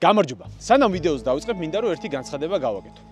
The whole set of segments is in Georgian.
გამარჯობა. სანამ ვიდეოს დავიწყებ, მინდა რომ ერთი განცხადება გავაკეთო.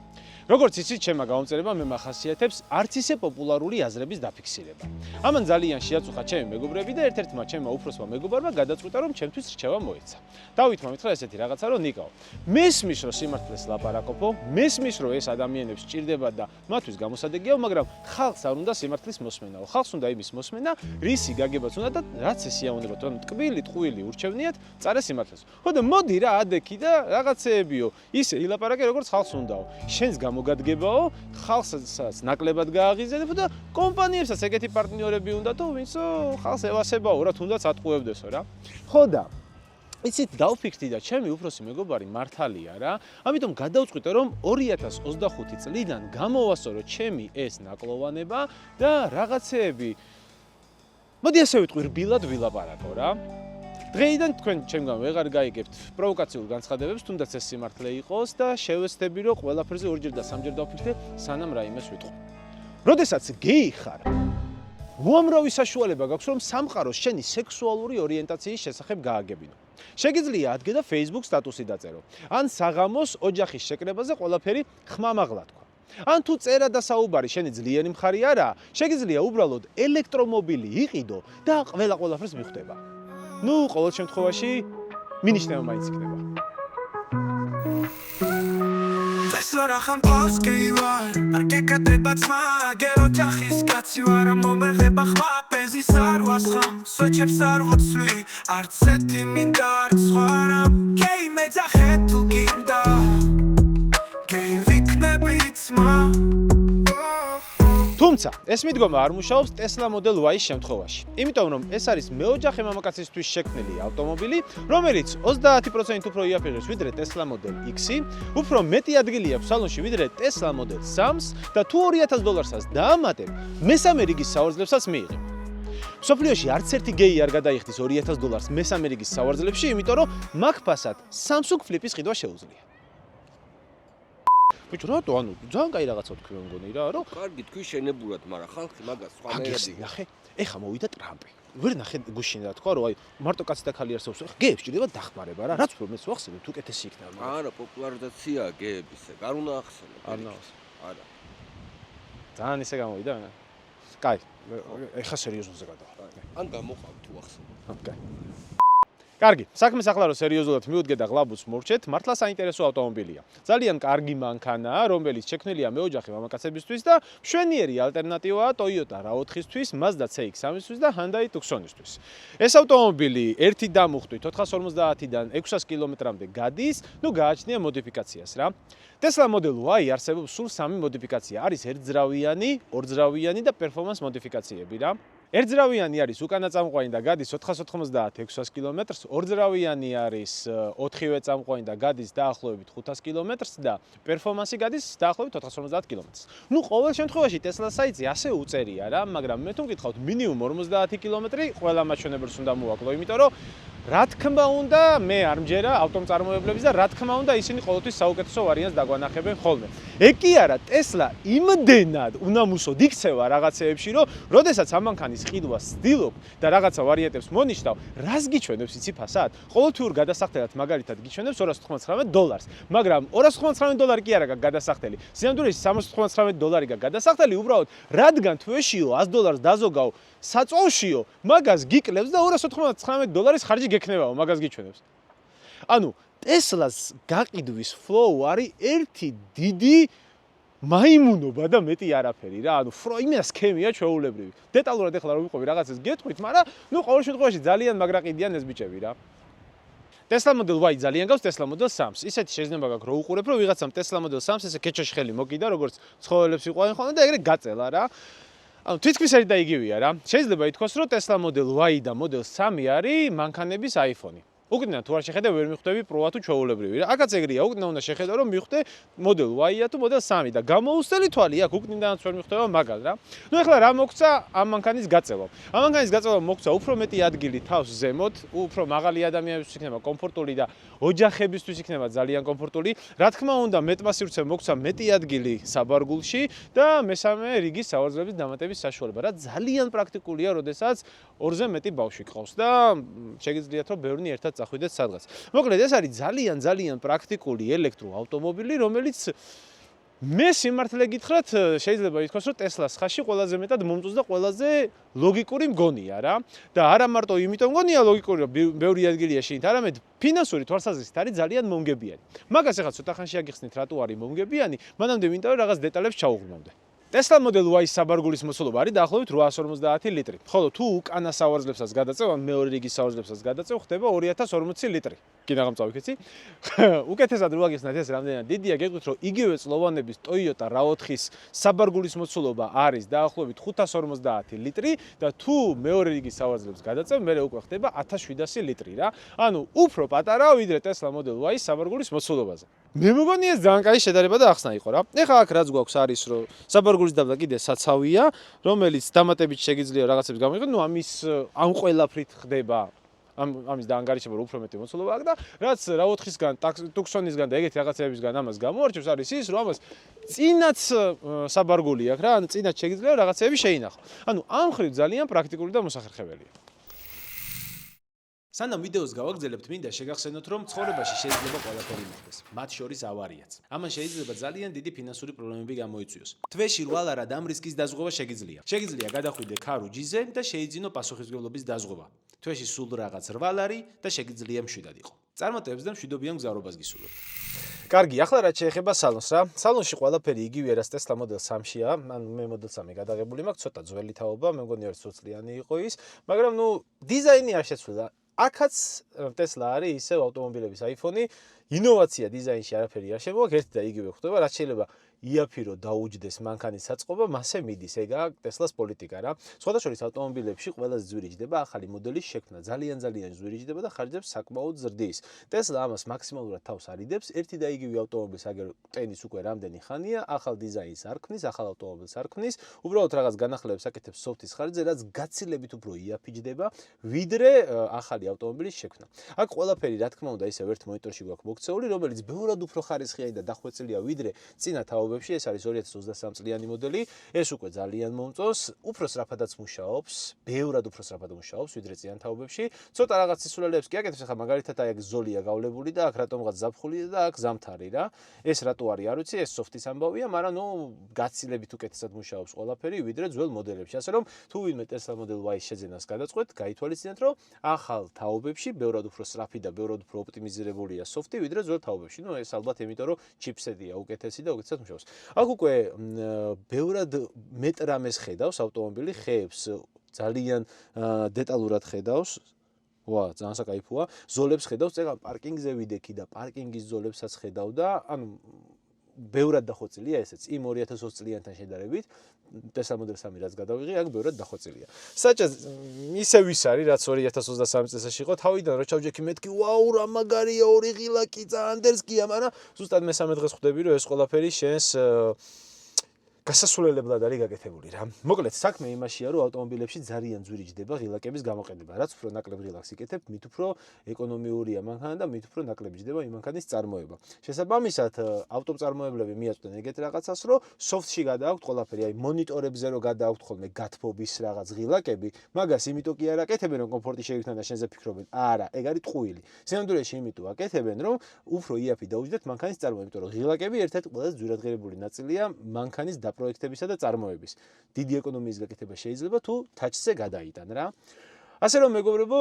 როგორც იცით, ჩემმა გამომწერებამ მე მახასიათებს არც ისე პოპულარული აზრების დაფიქსირება. ამან ძალიან შეაწუხა ჩემი მეგობრები და ერთ-ერთმა ჩემმა უფროსმა მეგობარმა გადაწყვიტა, რომ ჩემთვის რჩევა მოეცა. დავითმა მითხრა ესეთი რაღაცა, რომ ნიკაო, მესმის რომ სიმართლეს ლაპარაკობო, მესმის რომ ეს ადამიანებს სჭირდება და მათთვის გამოსადეგია, მაგრამ ხალხს არ უნდა სიმართლის მოსმენაო. ხალხს უნდა იმის მოსმენა, რისი გაგებაც უნდა და რაც ესიაუნებათ, რომ ტკბილი, ტყუილი ურჩევნიათ, წარე სიმართლეს. ხო და მოდი რა ადექი და რაღაცეებიო, ისე ილაპარაკე როგორც ხალხს უნდაო. შენს მოგადგებაო, ხალხსაც ნაკლებად გააღიზიანებო და კომპანიებსაც ეგეთი პარტნიორები უნდა თუ ვინცო ხალხს ევასებაო რა თუნდაც ატყუებდესო რა. ხო და იცით დავფიქრდი და ჩემი უფროსი მეგობარი მართალია რა. ამიტომ გადავწყვიტე რომ 2025 წლიდან გამოვასწორო ჩემი ეს ნაკლოვანება და რაღაცეები მოდი ასე ვიტყვი რბილად ვილაპარაკო რა. დღეიდან თქვენ ჩემგან ვეღარ გაიგებთ პროვოკაციულ განცხადებებს, თუნდაც ეს სიმართლე იყოს და შევეცდები რომ ყველაფერზე ორჯერ და სამჯერ დავფიქრდე, სანამ რაიმეს ვიტყვი. როდესაც გეი ხარ, უამრავი საშუალება გაქვს რომ სამყაროს შენი სექსუალური ორიენტაციის შესახებ გააგებინო. შეგიძლია ადგე და Facebook სტატუსი დაწერო. ან საღამოს ოჯახის შეკრებაზე ყველაფერი ხმამაღლა თქვა. ან თუ წერა და საუბარი შენი ძლიერი მხარი არაა, შეგიძლია უბრალოდ ელექტრომობილი იყიდო და ყველაფერს მიხვდება. ნუ ყოველ შემთხვევაში მინიშნება მაინც იქნება. სარახან პოსკეივარ არკეკადებაც მაგერო ჯახის კაცი ვარ მომეღება ხმა პეზის არ ვასხამ სოჩებს არ ვოცვი არც ეთი მინდა არც ხვარამ კეი მეძახე თუ გინდა კეი ვიქნებით მა თუმცა ეს მიდგომა არ მუშაობს Tesla Model Y-ის შემთხვევაში. იმიტომ რომ ეს არის მეოჯახე მამაკაცისთვის შექმნილი ავტომობილი, რომელიც 30% უფრო იაფერებს ვიდრე Tesla Model X-ი, უფრო მეტი ადგილი აქვს სალონში ვიდრე Tesla Model 3-ს და თუ $2000-საც დაამატებ, მესამე რიგის სავარძლებსაც მიიღებ. მსოფლიოში არც ერთი გეი არ გადაიხდის $2000 მესამე რიგის სავარძლებში, იმიტომ რომ მაგ-ფასად Samsung Flip-ის ყიდვა შეუძლია. ბიჭო, რატო ანუ ძალიან კაი რაღაცა თქვი მე მგონი რა, რომ კარგი თქვი შენებურად, მაგრამ ხალხი მაგას სხვა მეედი. ნახე, ეხა მოვიდა ტრამპი. ვერ ნახე გუშინ რა თქვა, რომ აი მარტო კაცი და ქალი არსებობს. ეხა გეებს ჭირდება დახმარება რა, რაც უფრო მეც ვახსენებ, თუ კეთესი იქნება. არა, პოპულარიზაციაა გეებისა. არ უნდა ახსენო. არა. ძალიან ისე გამოვიდა. კაი, ეხა სერიოზულზე გადავა. ან გამოყავ თუ ახსენო. კაი. კარგი, საქმეს ახლა რომ სერიოზულად მივუდგე და ღლაბუს მორჩეთ, მართლა საინტერესო ავტომობილია. ძალიან კარგი მანქანაა, რომელიც შექმნილია მეოჯახე მამაკაცებისთვის და მშვენიერი ალტერნატივაა Toyota RAV4-ისთვის, Mazda CX-3-ისთვის და Hyundai Tucsonისთვის. ეს ავტომობილი ერთი დამუხტვით 450-დან 600 კილომეტრამდე გადის, ნუ გააჩნია მოდიფიკაციას რა. Tesla Model Y არსებობს სულ 3 მოდიფიკაცია. არის ერთძრავიანი, ორძრავიანი და performance მოდიფიკაციები რა. ერთძრავიანი არის უკანა წამყვანი და გადის 490-600 კილომეტრს, ორძრავიანი არის 4-ვე წამყვანი და გადის დაახლოებით 500 კილომეტრს და პერფორმანსი გადის დაახლოებით 450 კილომეტრს. ნუ ყოველ შემთხვევაში Tesla საიტზე ასე უწერია რა, მაგრამ მე თუ მკითხავთ მინიმუმ 50 კილომეტრი ყველა მაჩვენებელს უნდა მოვაკლო, იმიტომ რომ რა თქმა უნდა, მე არ მჯერა ავტომწარმოებლების და რა თქმა უნდა ისინი ყოველთვის საუკეთესო ვარიანტს დაგვანახებენ ხოლმე. ეგ კი არა, Tesla იმდენად უნამუსოდ იქცევა რაღაცეებში, რომ როდესაც ამ მანქანის ყიდვას ვცდილობ და რაღაცა ვარიანტებს მონიშნავ, რას გიჩვენებს იცი ფასად? ყოველთვიურ გადასახდელად მაგალითად გიჩვენებს $299, მაგრამ $299 კი არა გაქვს გადასახდელი. სინამდვილეში $399 გაქვს გადასახდელი, უბრალოდ რადგან თვეშიო $100 დაზოგავ საწოლშიო, მაგას გიკლებს და $299 ხარჯი გექნებაო, მაგას გიჩვენებს. ანუ Tesla-ს გაყიდვის flow არის ერთი დიდი მაიმუნობა და მეტი არაფერი რა. ანუ იმენა სქემია ჩვეულებრივი. დეტალურად ეხლა რომ ვიყვები რაღაცას გეტყვით, მაგრამ ნუ ყოველ შემთხვევაში ძალიან მაგრა ყიდიან ეს ბიჭები რა. Tesla Model Y ძალიან გავს Tesla Model 3-ს. ისეთი შეიძლება გაქვს რომ უყურებ, რომ ვიღაცამ Tesla Model 3-ს ესე კეჩოში ხელი მოკიდა, როგორც ცხოველებს იყვნენ ხოლმე და ეგრე გაწელა რა. ანუ თითქმის ერთი და იგივეა რა. შეიძლება ითქვას, რომ Tesla Model Y და Model 3 არის მანქანების iPhone-ი. უკნიდან თუ არ შეხედე ვერ მიხვდები პროა თუ ჩვეულებრივი რა. აქაც ეგრეა, უკნიდან უნდა შეხედო რომ მიხვდე Model Y-ა თუ Model 3 და გამოუსწელი თვალი აქ უკნიდანაც ვერ მიხვდება მაგალ რა. ნუ ეხლა რა მოგცა ამ მანქანის გაწევა? ამ მანქანის გაწევა მოგცა უფრო მეტი ადგილი თავს ზემოთ, უფრო მაღალი ადამიანებისთვის იქნება კომფორტული და ოჯახებისთვის იქნება ძალიან კომფორტული. რა თქმა უნდა, მეტმა სივრცემ მოგცა მეტი ადგილი საბარგულში და მესამე რიგის სავარძლების დამატების საშუალება, რა ძალიან პრაქტიკულია, როდესაც ორზე მეტი ბავშვი ყავს და შეგიძლიათ რომ ბევრნი ერთად წახვიდეთ სადღაც. მოკლედ ეს არის ძალიან პრაქტიკული ელექტროავტომობილი, რომელიც მე სიმართლე გითხრათ, შეიძლება ითქვას, რომ ტესლას ხაში ყველაზე მეტად მომწონს და ყველაზე ლოგიკური მგონია რა. და არა მარტო იმიტომ მგონია ლოგიკური, რომ ბევრი ადგილია შეგით, არამედ ფინანსური თვალსაზრისით არის ძალიან მომგებიანი. მაგას ახლა ცოტა ხანში აგიხსნით, რატო არის მომგებიანი, მანამდე მინდა რომ რაღაც დეტალებს ჩავუყრდნოდე. Tesla Model Y-ის საბარგულის მოცულობა არის დაახლოებით 850 ლიტრი. ხოლო თუ უკანა სავარძლებსაც გადაწევ, ან მეორე რიგის სავარძლებსაც გადაწევ, ხდება 2040 ლიტრი. კიდაღამ წავიქეცი. უკეთესად რო აგიხსნათ ეს რამდენად დიდია, გეტყვით რომ იგივე წლოვანების Toyota RAV4-ის საბარგულის მოცულობა არის დაახლოებით 550 ლიტრი და თუ მეორე რიგის სავარძლებს გადაწევ, მერე უკვე ხდება 1700 ლიტრი რა. ანუ უფრო პატარა ვიდრე Tesla Model Y-ის საბარგულის მოცულობაზე. მე მგონი ეს ძალიან კაი შედარება და ახსნა იყო რა. ეხლა აქ რაც გვაქვს არის რომ საბარგულის დაბლა კიდე საცავია, რომელიც დამატებით შეგიძლია რაღაცებს გამოიყენო, ნუ ამის ამ ყველაფრით ხდება ამის დაანგარიშება რომ უფრო მეტი მოცულობა აქვს და რაც RAV4-ისგან, Tucsonისგან და ეგეთი რაღაცებისგან ამას გამოარჩევს არის ის, რომ ამას წინაც საბარგული აქვს რა, ანუ წინაც შეგიძლია რაღაცები შეინახო. ანუ ამ ხრივ ძალიან პრაქტიკული და მოსახერხებელია. სანამ ვიდეოს გავაგრძელებთ, მინდა შეგახსენოთ, რომ ცხოვრებაში შეიძლება ყველაფერი მოხდეს, მათ შორის ავარიაც. ამან შეიძლება ძალიან დიდი ფინანსური პრობლემები გამოიწვიოს. თვეში 8 ლარად ამ რისკის დაზღვევა შეგიძლია. შეგიძლია გადახვიდე ქარუ ჯიზე და შეიძინო პასუხისმგებლობის დაზღვევა. თვეში სულ რაღაც 8 ლარი და შეგიძლია მშვიდად იყო. წარმატებებს და მშვიდობიან მგზავრობას გისურვებთ. კარგი, ახლა რაც შეეხება სალონს რა. სალონში ყველაფერი იგივე რაც Tesla Model 3-შია, ანუ მე Model 3 გადაღებული მაქვს, ცოტა ძველი თაობა, მე მგონი რომ სუწლიანი იყო ის, მაგრამ ნუ დიზაინი არ შეცვლა. აქაც Tesla არის ისევ ავტომობილების iPhone-ი, ინოვაცია დიზაინში არაფერი არ შემოაქვს, ერთი და იგივე ხდება, რაც შეიძლება იაფირო დაუჯდეს მანქანის საწყობა, მასე მიდის, ეგაა Tesla-ს პოლიტიკა რა. სხვადასხვა ავტომობილებში ყველაზე ძვირიჯდება ახალი მოდელის შექმნა, ძალიან ძვირიჯდება და ხარჯებს საკმაოდ ზრდის. Tesla ამას მაქსიმალურად თავს არიდებს, ერთი და იგივე ავტომობილს აგერ ტენის უკვე რამდენი ხანია, ახალ დიზაინს არ ქმნის, ახალ ავტომობილს არ ქმნის, უბრალოდ რაღაც განახლებებს აკეთებს სოფტის ხარჯზე, რაც გაცილებით უფრო იაფიჯდება, ვიდრე ახალი ავტომობილის შექმნა. აქ ყველაფერი რა თქმა უნდა ისევ ერთ მონიტორში გვაქვს მოქცეული, რომელიც ბევრად უფრო ხარისხიანი და დახვეწილია ვიდრე წინა თაობებში, ეს არის 2023 წლიანი მოდელი, ეს უკვე ძალიან მომწონს, უფრო სწრაფადაც მუშაობს, ბევრად უფრო სწრაფად მუშაობს ვიდრე წინა თაობებში. ცოტა რაღაც სისულელეებს კი აკეთებს, ახლა მაგალითად აი აქ ზოლია გავლებული და აქ რატომღაც ზაფხულია და აქ ზამთარი რა. ეს რატო არის არ ვიცი, ეს სოფტის ამბავია, მაგრამ ნუ გაცილებით უკეთესად მუშაობს ყველაფერი ვიდრე ძველ მოდელებში. ასე რომ თუ ვინმე Tesla Model Y-ის შეძენას გადაწყვეტ, გაითვალისწინეთ, რომ ახალ თაობებში ბევრად უფრო სწრაფი და ბევრად უფრო ოპტიმიზირებულია სოფტი ვიდრე ძველ თაობებში. ნუ ეს ალბათ იმიტომ რომ ჩიპსეტია უკეთესი და უკეთესად მუშაობს. აქ უკვე ბევრად მეტრამეს ხედავს ავტომობილი, ხეებს ძალიან დეტალურად ხედავს. ვა, ძალიან საკაიფოა. ზოლებს ხედავს, წეგა პარკინგზე ვიდექი და პარკინგის ზოლებსაც ხედავ და ანუ ბევრად დახვეწილია ესეც იმ 2020 წლიანთან შედარებით Tesla Model 3 რაც გადავიღე, აქ ბევრად დახვეწილია. საჭას ისევ ის არის, რაც 2023 წელსაში იყო, თავიდან რო ჩავჯექი მეთქი, ვაუ, რა მაგარია, ორი ღილაკი, ძალიან დერსკია, მაგრამ ზუსტად მე-3 დღეს ხვდები, რომ ეს ყველაფერი შენს გასასვლელებლად არის გაკეთებული რა. მოკლედ, საქმე იმაშია, რომ ავტომობილებში ძალიან ძვირიჯდება ღილაკების გამოყენება. რაც უფრო ნაკლებ ღილაკს იკეთებ, მით უფრო ეკონომიურია მანქანა და მით უფრო ნაკლები ჯდება იმ მანქანის წარმოება. შესაბამისად, ავტომწარმოებლები მიაწვდნენ ეგეთ რაღაცას, რომ სოფტში გადააქვთ ყველაფერი, აი მონიტორებზე რო გადააქვთ ხოლმე გათბობის რაღაც ღილაკები, მაგას იმიტომ კი არ აკეთებენ, რომ კომფორტი შეიქმნა და შენზე ფიქრობენ. არა, ეგ არის ტყუილი. სინამდვილეში იმიტომ აკეთებენ, რომ უფრო იაფი დაუჯდეთ მანქანის წარმოება, იმიტომ რომ ღილაკები ერთ-ერთი ყველაზე ძვირადღირებული ნაწილია მანქანის პროექტებისა და წარმოების. დიდი ეკონომიის გაკეთება შეიძლება თუ თაჩზე გადაიტან რა. ასე რომ მეგობრებო,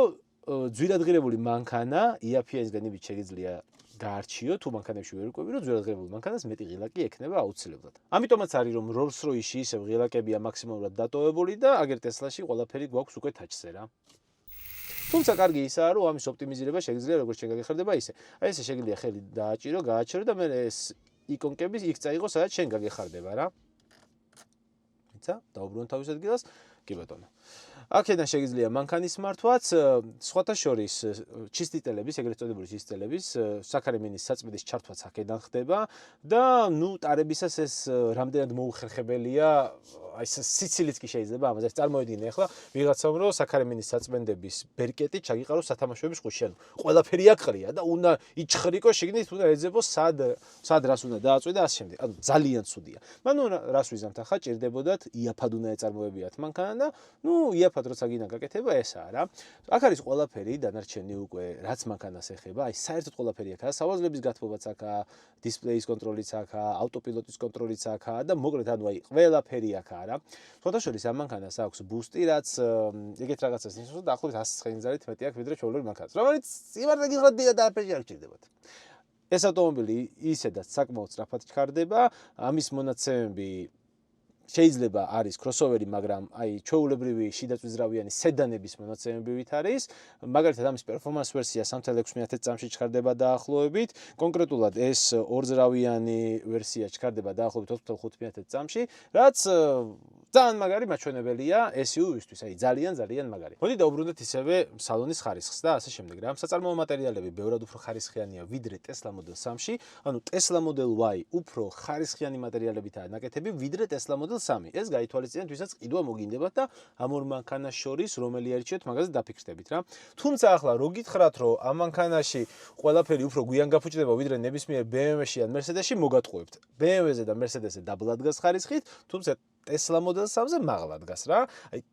ძვირადღირებული მანქანა იაფიისგან იმით შეგიძლია გაარჩიო, თუ მანქანებში ვერ უყვები, რომ ძვირადღირებული მანქანას მეტი ღილაკი ექნება აუცილებლად. ამიტომაც არის რომ Rolls-Royce-ში ისევ ღილაკებია მაქსიმალურად დატოვებული და აგერ Tesla-ში ყველაფერი გვაქვს უკვე თაჩზე რა. თუმცა კარგი ისაა, რომ ამის ოპტიმიზირება შეგიძლია როგორც შეგახერდება ისე. აი ესე შეგიძლია ხელი დააჭირო, გააჩერო და მე ეს იკონკები იქ წაიღო, სადაც შენ გაგეხარდება რა. დაუბრუნოთ თავის ადგილას, კი ბატონო. აქედან შეგიძლია მანქანის მართვაც, სხვათა შორის ჩისტიტელების, ეგრეთ წოდებული ჩისტიტელების, საქარი მინის საწმიდის ჩართვაც აქედან ხდება და ნუ ტარებისას ეს რამდენად მოუხერხებელია, აი სიცილიც კი შეიძლება ამაზე წარმოედგინე ახლა ვიღაცამ რომ საქარემინის საწმენდების ბერკეტი ჩაგიყარო სათამაშოების ყუთში ანუ ყველაფერი აყრია და უნდა იჩხრიკო შიგნით უნდა ეძებო სად რას უნდა დააწვი და ასე შემდეგ ანუ ძალიან ცუდია მანუ რას ვიზამთ ახლა ჭირდებოდათ იაფად უნდა ეწარმოებიათ მანქანა და ნუ იაფად როცა გინდა გაკეთება ესაა რა აქ არის ყველაფერი დანარჩენი უკვე რაც მანქანას ეხება აი საერთოდ ყველაფერი აქაა სავაზლების გათბობაც აქაა დისპლეის კონტროლიც აქაა ავტოპილოტის კონტროლიც აქაა და მოკლედ ანუ აი ყველაფერი აქაა რა ფოტოშოპის ამ მანქანას აქვს ბუსტი რაც ეგეთ რაღაცას ნიშნავს და ახლობით 109 ძალით მეტი აქვს ვიდრე ჩვეულებრივ მანქანას რომელიც იმართლა გიხართ და არაფერი არ გჭირდებათ ეს ავტომობილი ისედაც საკმაოდ სწრაფად ჩქარდება ამის მონაცემები შეიძლება არის crossover-ი, მაგრამ აი ჩვეულებრივი შიდაწვიზრავიანი სედანების მონაცემებით არის. მაგალითად ამის performance ვერსია 3.6000 წამში ჩქარდება დაახლოებით. კონკრეტულად ეს ორძრავიანი ვერსია ჩქარდება დაახლოებით 4.500 წამში, რაც ძალიან მაგარი მაჩვენებელია SUV-ისთვის, აი ძალიან მაგარი. მოდი დავუბრუნდეთ ისევე სალონის ხარისხს და ასე შემდეგ რა. საწარმოო მატერიალები ბევრად უფრო ხარისხიანია ვიდრე Tesla Model 3-ში, ანუ Tesla Model Y უფრო ხარისხიანი მატერიალებითაა ნაკეთები ვიდრე Tesla Model 3. ეს გაითვალისწინეთ, ვისაც ყიდვა მოგინდებათ და ამ ორ მანქანას შორის რომელი არჩიოთ, მაგაზე დაფიქრდებით რა. თუმცა ახლა რო გითხრათ, რომ ამ მანქანაში ყველაფერი უფრო გვიან გაფუჭდება ვიდრე ნებისმიერ BMW-ში ან Mercedes-ში, მოგატყუებთ. BMW-ზე და Mercedes-ზე დაბლად დგას ხარისხით, თუმცა Tesla Model 3-ზე მაღლა დგას რა. აი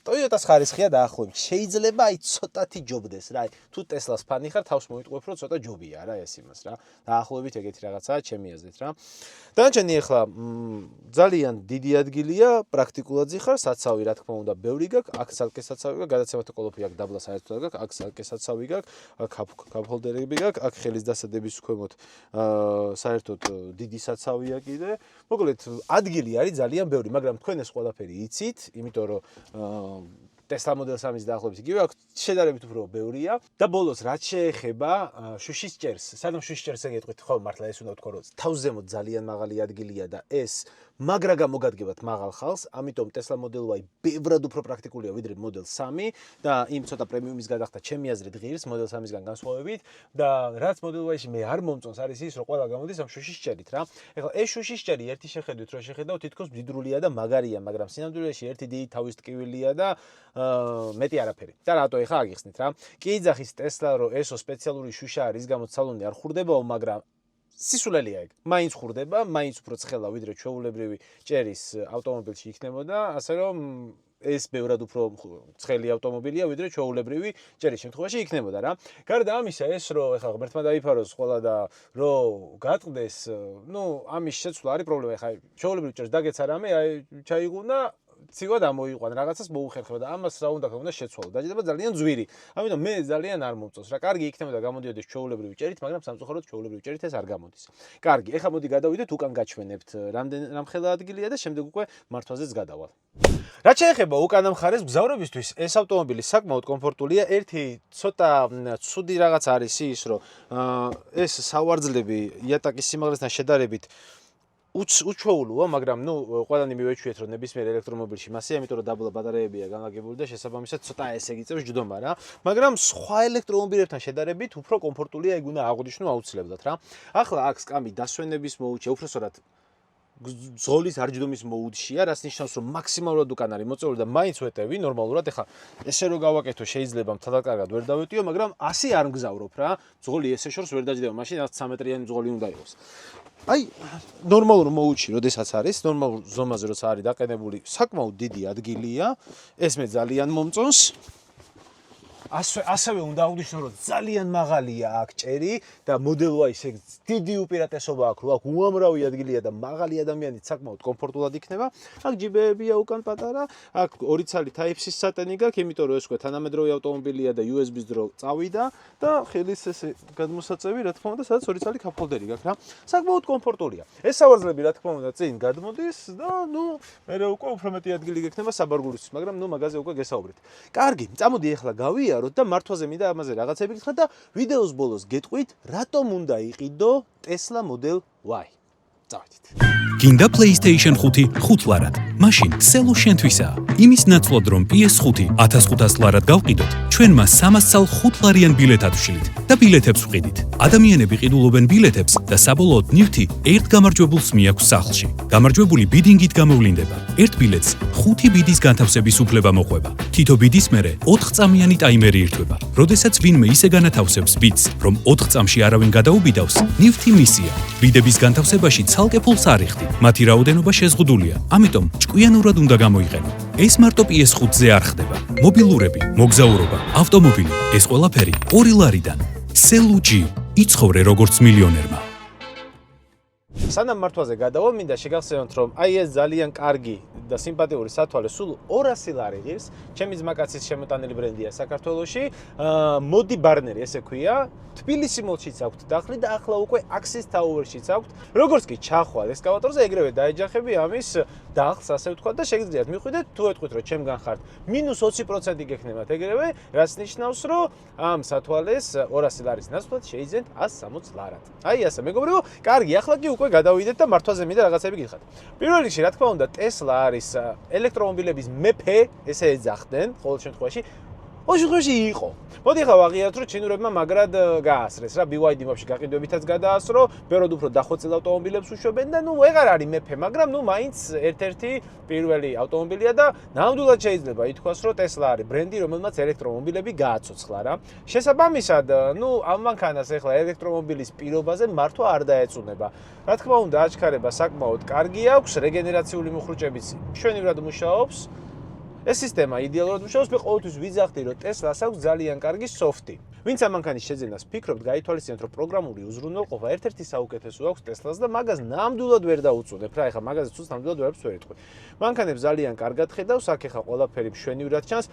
Toyota-ს ხარისხია დაახლოებით. შეიძლება აი ცოტათი ჯობდეს რა. თუ Tesla-ს ფანი ხარ, თავს მოიტყუებ, რომ ცოტა ჯობია რა ეს იმას რა. დაახლოებით ეგეთი რაღაცაა ჩემი აზრით რა. დანარჩენი ახლა ძალიან დიდი ადგილია, პრაქტიკულად ზიხარ, საცავი რა თქმა უნდა, ბევრი გაქვს, აქ სალკე საცავი გაქვს, გადაცემათა კოლოფი აქვს, დაბლა საერთოდ გაქვს, აქ სალკე საცავი გაქვს, აქ კაპჰოლდერები გაქვს, აქ ხელის დასადების ქვემოთ საერთოდ დიდი საცავია კიდე. მოკლედ, ადგილი არის ძალიან ბევრი, მაგრამ თქვენ ეს ყველაფერი იცით, იმიტომ რომ Tesla Model 3-ის დაახლოებით იგივე აქვს, შედარებით უფრო ბევრია და ბოლოს რაც შეეხება შუშის ჭერს, სანამ შუშის ჭერს ეგეთქვით, ხო, მართლა ეს უნდა ვთქვა, რომ თავზე ძალიან მაღალი ადგილია და ეს მაგრა გამოგადგებათ მაღალ ხალხს, ამიტომ Tesla Model Y ბევრად უფრო პრაქტიკულია ვიდრე Model 3 და იმ ცოტა პრემიუმის გადახდა ჩემი აზრით ღირს Model 3-ისგან განსხვავებით და რაც Model Y-ში მე არ მომწონს არის ის, რომ ყველა გამოდის ამ შუშის ჭერით რა. ეხლა ეს შუშის ჭერი ერთი შეხედვით რო შეხედავ, თითქოს მდიდრულია და მაგარია, მაგრამ სინამდვილეში ერთი დიდი თავის ტკივილია და მეტი არაფერი. და რატო ეხა აგიხსნით რა. კი იძახის Tesla რომ ესო სპეციალური შუშა არის, გამოც სალონი არ ხურდებაო, მაგრამ სისულელია ეგ. მაინც ხურდება, მაინც უფრო ცხელა ვიდრე ჩვეულებრივი ჭერის ავტომობილში იქნებოდა, ასე რომ ეს ბევრად უფრო ცხელი ავტომობილია ვიდრე ჩვეულებრივი ჭერის შემთხვევაში იქნებოდა რა. გარდა ამისა ეს რომ ეხლა ღმერთმა დაიფაროს ყველა და რომ გატყდეს, ნუ ამის შეცვლა არის პრობლემა. ეხლა ჩვეულებრივი ჭერს დაგეცა რამე, აი ჩაიგუნა ცივად ამოიყვან რაღაცას მოუხერხება და ამას რა უნდა შეცვალო. დაჭირდება ძალიან ძვირი. ამიტომ მე ძალიან არ მომწონს რა. კარგი იქნებოდა გამოდიოდეს ჩვეულებრივი ჭერით, მაგრამ სამწუხაროდ ჩვეულებრივი ჭერით ეს არ გამოდის. კარგი, ეხლა მოდი გადავიდეთ უკან გაჩვენებთ რამხელა ადგილია და შემდეგ უკვე მართვაზეც გადავალ. რაც შეეხება უკანა მხარეს მგზავრებისთვის, ეს ავტომობილი საკმაოდ კომფორტულია. ერთი ცოტა ცუდი რაღაც არის ის, რომ ეს სავარძლები იატაკის სიმაღლესთან შედარებით უჩვეულოა, მაგრამ ნუ ყველანი მივეჩვიეთ, რომ ნებისმიერ ელექტრომობილში მასია, იმიტომ რომ დაბლა ბატარეებია განლაგებული და შესაბამისად ცოტა ესე გიწევს ჯდომა რა. მაგრამ სხვა ელექტრომობილებთან შედარებით უფრო კომფორტულია, ეგ უნდა აღვნიშნო აუცილებლად რა. ახლა აქ სკამი დასვენების მოუჩია, უბრალოდ ზოლის არჯდომის მოუდშია, რაც ნიშნავს, რომ მაქსიმალურად უკან არის მოწეული და მაინც ვეტევი ნორმალურად. ეხლა ესე რო გავაკეთო, შეიძლება მთლად კარგად ვერ დავეტიო, მაგრამ ასე არ მგზავრობ რა. ზოლი ესე შორს ვერ დაჯდება, მაშინ 3 მეტრიანი ზოლი უნდა იყოს. აი, ნორმალურ მოუდში, როდესაც არის, ნორმალურ ზომაზე როცა არის დაყენებული, საკმაოდ დიდი ადგილია. ეს მე ძალიან მომწონს. ასევე უნდა აღვნიშნო, რომ ძალიან მაღალია აქ ჭერი და Model Y-ს ეგ დიდი უპირატესობა აქვს, რომ აქ უამრავი ადგილია და მაღალი ადამიანიც საკმაოდ კომფორტულად იქნება. აქ ჯიბეებია უკან პატარა, აქ 2 ცალი Type-C სატენი გაქვს, იმიტომ რომ ეს უკვე თანამედროვე ავტომობილია და USB-ს დრო წავიდა და ხელის ესე გადმოსაწევი, რა თქმა უნდა, სადაც 2 ცალი cup-holder-ი გაქვს რა. საკმაოდ კომფორტულია. ეს სავარძლები, რა თქმა უნდა, წინ გადმოდის და ნუ მე უკვე უფრო მეტი ადგილი გექნება საბარგულისთვის, მაგრამ ნუ მაგაზე უკვე გესაუბრეთ. კარგი, წამოდი ახლა გავიაროთ და მართვაზე მინდა ამაზე რაღაცები გითხრათ და ვიდეოს ბოლოს გეტყვით, რატომ უნდა იყიდო Tesla Model Y. წავედით. გინდა PlayStation 5 5 ლარად. მაშინ ქსელო შენთვისაა. იმის ნაცვლად რომ PS5 1500 ლარად გავყიდოთ, ჩვენმა 300 წალ 5 ლარიან ბილეთად ვშლით და ბილეთებს ვყიდით. ადამიანები ყიდულობენ ბილეთებს და საბოლოოდ ნივთი ერთ გამარჯვებულს მიაქვს სახლში. გამარჯვებული ბიდინგით გამოვლინდება. ერთ ბილეთს 5 ბიდის განთავსების უფლება მოყვება. თითო ბიდის მერე 4 წამიანი ტაიმერი ირთვება. როდესაც ვინმე ისე განათავსებს ბიდს, რომ 4 წამში არავინ გადაუბიდავს, ნივთი მისია. ბიდების განთავსებაში ცალკე ფულს არ იხდი. მათი რაოდენობა შეზღუდულია, ამიტომ ჭკვიანურად უნდა გამოიყენო. ეს მარტო PS5-ზე არ ხდება. მობილურები, მოგზაურობა, ავტომობილი, ეს ყველაფერი 2 ლარიდან. Cell-G იცხოვრე როგორც მილიონერმა. სანამ მართვაზე გადავა, მინდა შეგახსენოთ, რომ აი ეს ძალიან კარგი და სიმპათიური სათვალე სულ 200 ლარი ღირს. ჩემი ძმაკაცის შემოტანილი ბრენდია საქართველოში. მოდი ბარნერი ესე ქვია. თბილისი მოლშიც აქვთ დახლი და ახლა უკვე აქსის ტაუერშიც აქვთ. როგორც კი ჩახვალ ესკავატორზე, ეგრევე დაეჯახები ამის დახლს, ასე ვთქვათ და შეგიძლიათ მიხვიდეთ, თუ ეტყვით, რომ ჩემგან ხართ, -20% გექნებათ ეგრევე, რაც ნიშნავს, რომ ამ სათვალეს 200 ლარის ნაცვლად შეიძენთ 160 ლარად. აი ასე, მეგობრებო, კარგი, ახლა კი უკვე გადავიდეთ და მართვაზე მინდა რაღაცები გითხრათ. პირველ რიგში, რა თქმა უნდა, Tesla არის ელექტრომობილების მეფე, ესე ეძახდნენ ყოველ შემთხვევაში. ოშუხში იყო. მოდი ახლა ვაღიაროთ, რომ ჩინურებმა მაგრად გაასრეს რა, BYD მაფში გაყიდვებითაც გადაასრო, ბევრად უფრო დახვეწილ ავტომობილებს უშვებენ და ნუ ვეღარ არის მეფე, მაგრამ ნუ მაინც ერთ-ერთი პირველი ავტომობილია და ნამდვილად შეიძლება ითქვას, რომ Tesla არის ბრენდი, რომელმაც ელექტრომობილები გააცოცხლა რა. შესაბამისად, ნუ ამ მანქანას ახლა ელექტრომობილის პირობაზე მართვა არ დაეწუნება. რა თქმა უნდა, აჩქარება საკმაოდ კარგი აქვს, რეგენერაციული მოხრუჭებიც მშვენივრად მუშაობს. ეს სისტემა იდეალურად მუშაობს, მე ყოველთვის ვიძახდი, რომ Tesla-ს აქვს ძალიან კარგი სოფტი. ვინც ამ მანქანის შეძენას ფიქრობთ, გაითვალისწინეთ, რომ პროგრამული უზრუნველყოფა ერთ-ერთი საუკეთესო აქვს Tesla-ს და მაგას ნამდვილად ვერ დაუწუნებ. რა, ეხლა მაგაზე ცუც ნამდვილად ვერაფერს ვერ იტყვი. მანქანებს ძალიან კარგად ხედავს, აქ ეხლა ყველაფერი მშვენივრად ჩანს.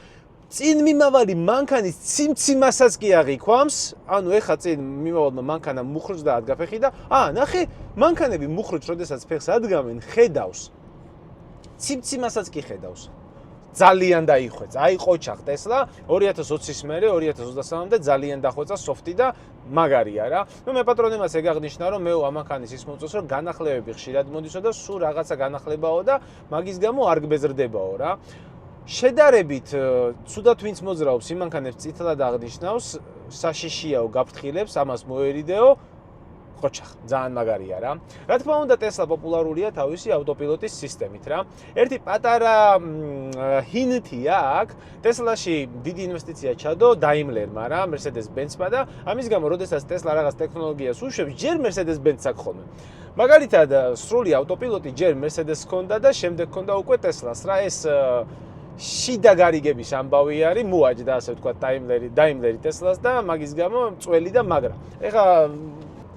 წინ მიმავალი მანქანის ციმციმასაც კი აღიქვამს, ანუ ეხლა წინ მიმავალმა მანქანამ მუხრუჭ დაადგა და ნახე, მანქანები მუხრუჭ, როდესაც ფეხს ადგამენ, ხედავს. ციმციმასაც კი ხედავს. ძალიან დაიხვეწა. აი ყოჩახ Tesla 2020-ის მერე 2023-მდე ძალიან დახვეწა სოფტი და მაგარია რა. ნუ მე პატრონემაც ეგ აღნიშნა, რომ მე ამ მანქანის ის მოწონს, რომ განახლებები ხშირად მოდისო და სულ რაღაცა განახლებაო და მაგის გამო არ გბეზრდებაო რა. შედარებით ცუდად ვინც მოძრაობს იმ მანქანებს წითლად აღნიშნავს, საშიშიაო გაფრთხილებს, ამას მოერიდეო. ყოჩახ, ძალიან მაგარია რა. რა თქმა უნდა, Tesla პოპულარულია თავისი ავტოპილოტის სისტემით რა. ერთი პატარა ჰინთია აქ, Tesla-ში დიდი ინვესტიცია ჩადო Daimler-მა რა, Mercedes-Benz-მა და ამის გამო, როდესაც Tesla რაღაც ტექნოლოგიას უშვებს, ჯერ Mercedes-Benz აქვს ხოლმე. მაგალითად, სრული ავტოპილოტი ჯერ Mercedes ჰქონდა და შემდეგ ჰქონდა უკვე Tesla-ს რა, ეს შიდა გარიგების ამბავი არის, მოაჯდა ასე ვთქვათ Daimler-ი Tesla-ს და მაგის გამო წველი და მაგრა. ეხლა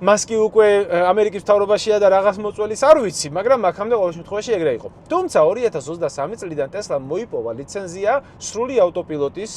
მას კი უკვე ამერიკის მთავრობაშია და რაღაც მოწველის არ ვიცი, მაგრამ აქამდე ყოველ შემთხვევაში ეგრე იყო. თუმცა 2023 წლიდან Tesla-მ მოიპოვა ლიცენზია სრული ავტოპილოტის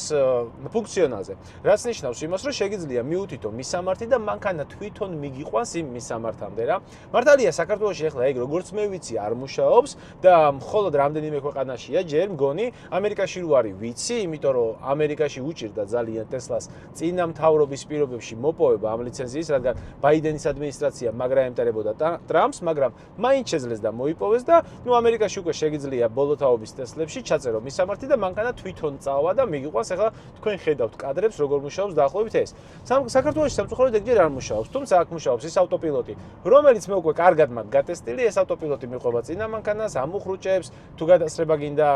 ფუნქციონალზე. რაც ნიშნავს იმას, რომ შეგიძლია მიუთითო მისამართი და მანქანა თვითონ მიგიყვანს იმ მისამართამდე რა. მართალია საქართველოში ახლა ეგ როგორც მე ვიცი არ მუშაობს და მხოლოდ რამდენიმე ქვეყანაშია ჯერ მგონი, ამერიკაში რო არის ვიცი, იმიტომ რომ ამერიკაში უჭირდა ძალიან Tesla-ს წინა მთავრობის პირობებში მოპოვება ამ ლიცენზიის, რადგან ბაიდენის ადმინისტრაცია მაგრა ემტარებოდა ტრამპს, მაგრამ მაინც შეძლეს და მოიპოვეს და ნუ ამერიკაში უკვე შეგიძლია ბოლო თაობის Tesla-ებში ჩაწერო მისამართი და მანქანა თვითონ წავა და მიგიყვანს. ახლა თქვენ ხედავთ კადრებს, როგორ მუშაობს დაახლოებით ეს. საქართველოში სამწუხაროდ ეგჯერ არ მუშაობს, თუმცა აქ მუშაობს ის ავტოპილოტი, რომელიც მე უკვე კარგად მაგ გატესტილი, ეს ავტოპილოტი მიყვება წინა მანქანას, ამუხრუჭებს, თუ გადასწრება გინდა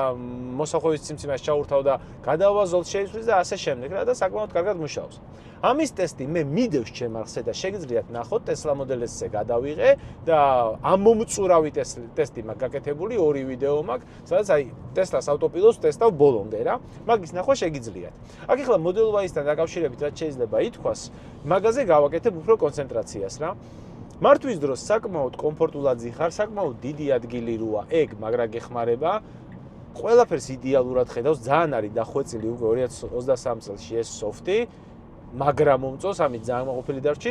მოსახვევის ციმციმას ჩაურთავ და გადავა ზოლს შეიცვლის და ასე შემდეგ რა და საკმაოდ კარგად მუშაობს. ამის ტესტი მე მიდევს ჩემ არხზე და შეგიძლიათ ნახოთ Tesla Model S-ზე გადავიღე და ამომწურავი ტესტი მაქვს გაკეთებული, 2 ვიდეო მაქვს, სადაც აი Tesla-ს ავტოპილოტს ტესტავ ბოლომდე რა. მაგის ნახვა შეგიძლიათ. აქ ახლა Model Y-სთან დაკავშირებით რაც შეიძლება ითქვას, მაგაზე გავაკეთებ უფრო კონცენტრაციას რა. მართვის დროს საკმაოდ კომფორტულად ზიხარ, საკმაოდ დიდი ადგილი როა, ეგ მაგრა გეხმარება. ყველაფერს იდეალურად ხედავს, ძალიან არის დახვეწილი უკვე 2023 წელს ეს სოფტი. მაგრამ მომწონს, ამით ძალიან მაყოფილი დარჩი.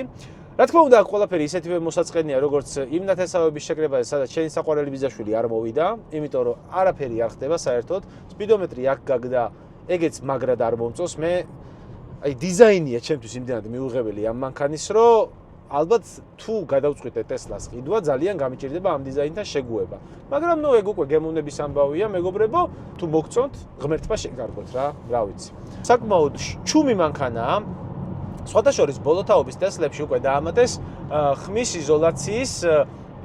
რა თქმა უნდა, აქ ყველაფერი ისეთივე მოსაწყენია, როგორც იმ ნათესავების შეკრებაზე, სადაც შენი საყვარელი ბიძაშვილი არ მოვიდა, იმიტომ რომ არაფერი არ ხდება საერთოდ. სპიდომეტრი აქ გაგდა, ეგეც მაგრად არ მომწონს. მე აი დიზაინია ჩემთვის იმდენად მიუღებელი ამ მანქანის, რომ ალბათ თუ გადავწყვიტე Tesla-ს ყიდვა, ძალიან გამიჭირდება ამ დიზაინთან შეგუება. მაგრამ ნუ ეგ უკვე გემოვნების ამბავია, მეგობრებო, თუ მოგწონთ, ღმერთმა შეგარგოთ რა ვიცი. საკმაოდ ჩუმი მანქანაა. სხვათა შორის ბოლოთაობის ტესლებში უკვე დაამატეს ხმის იზოლაციის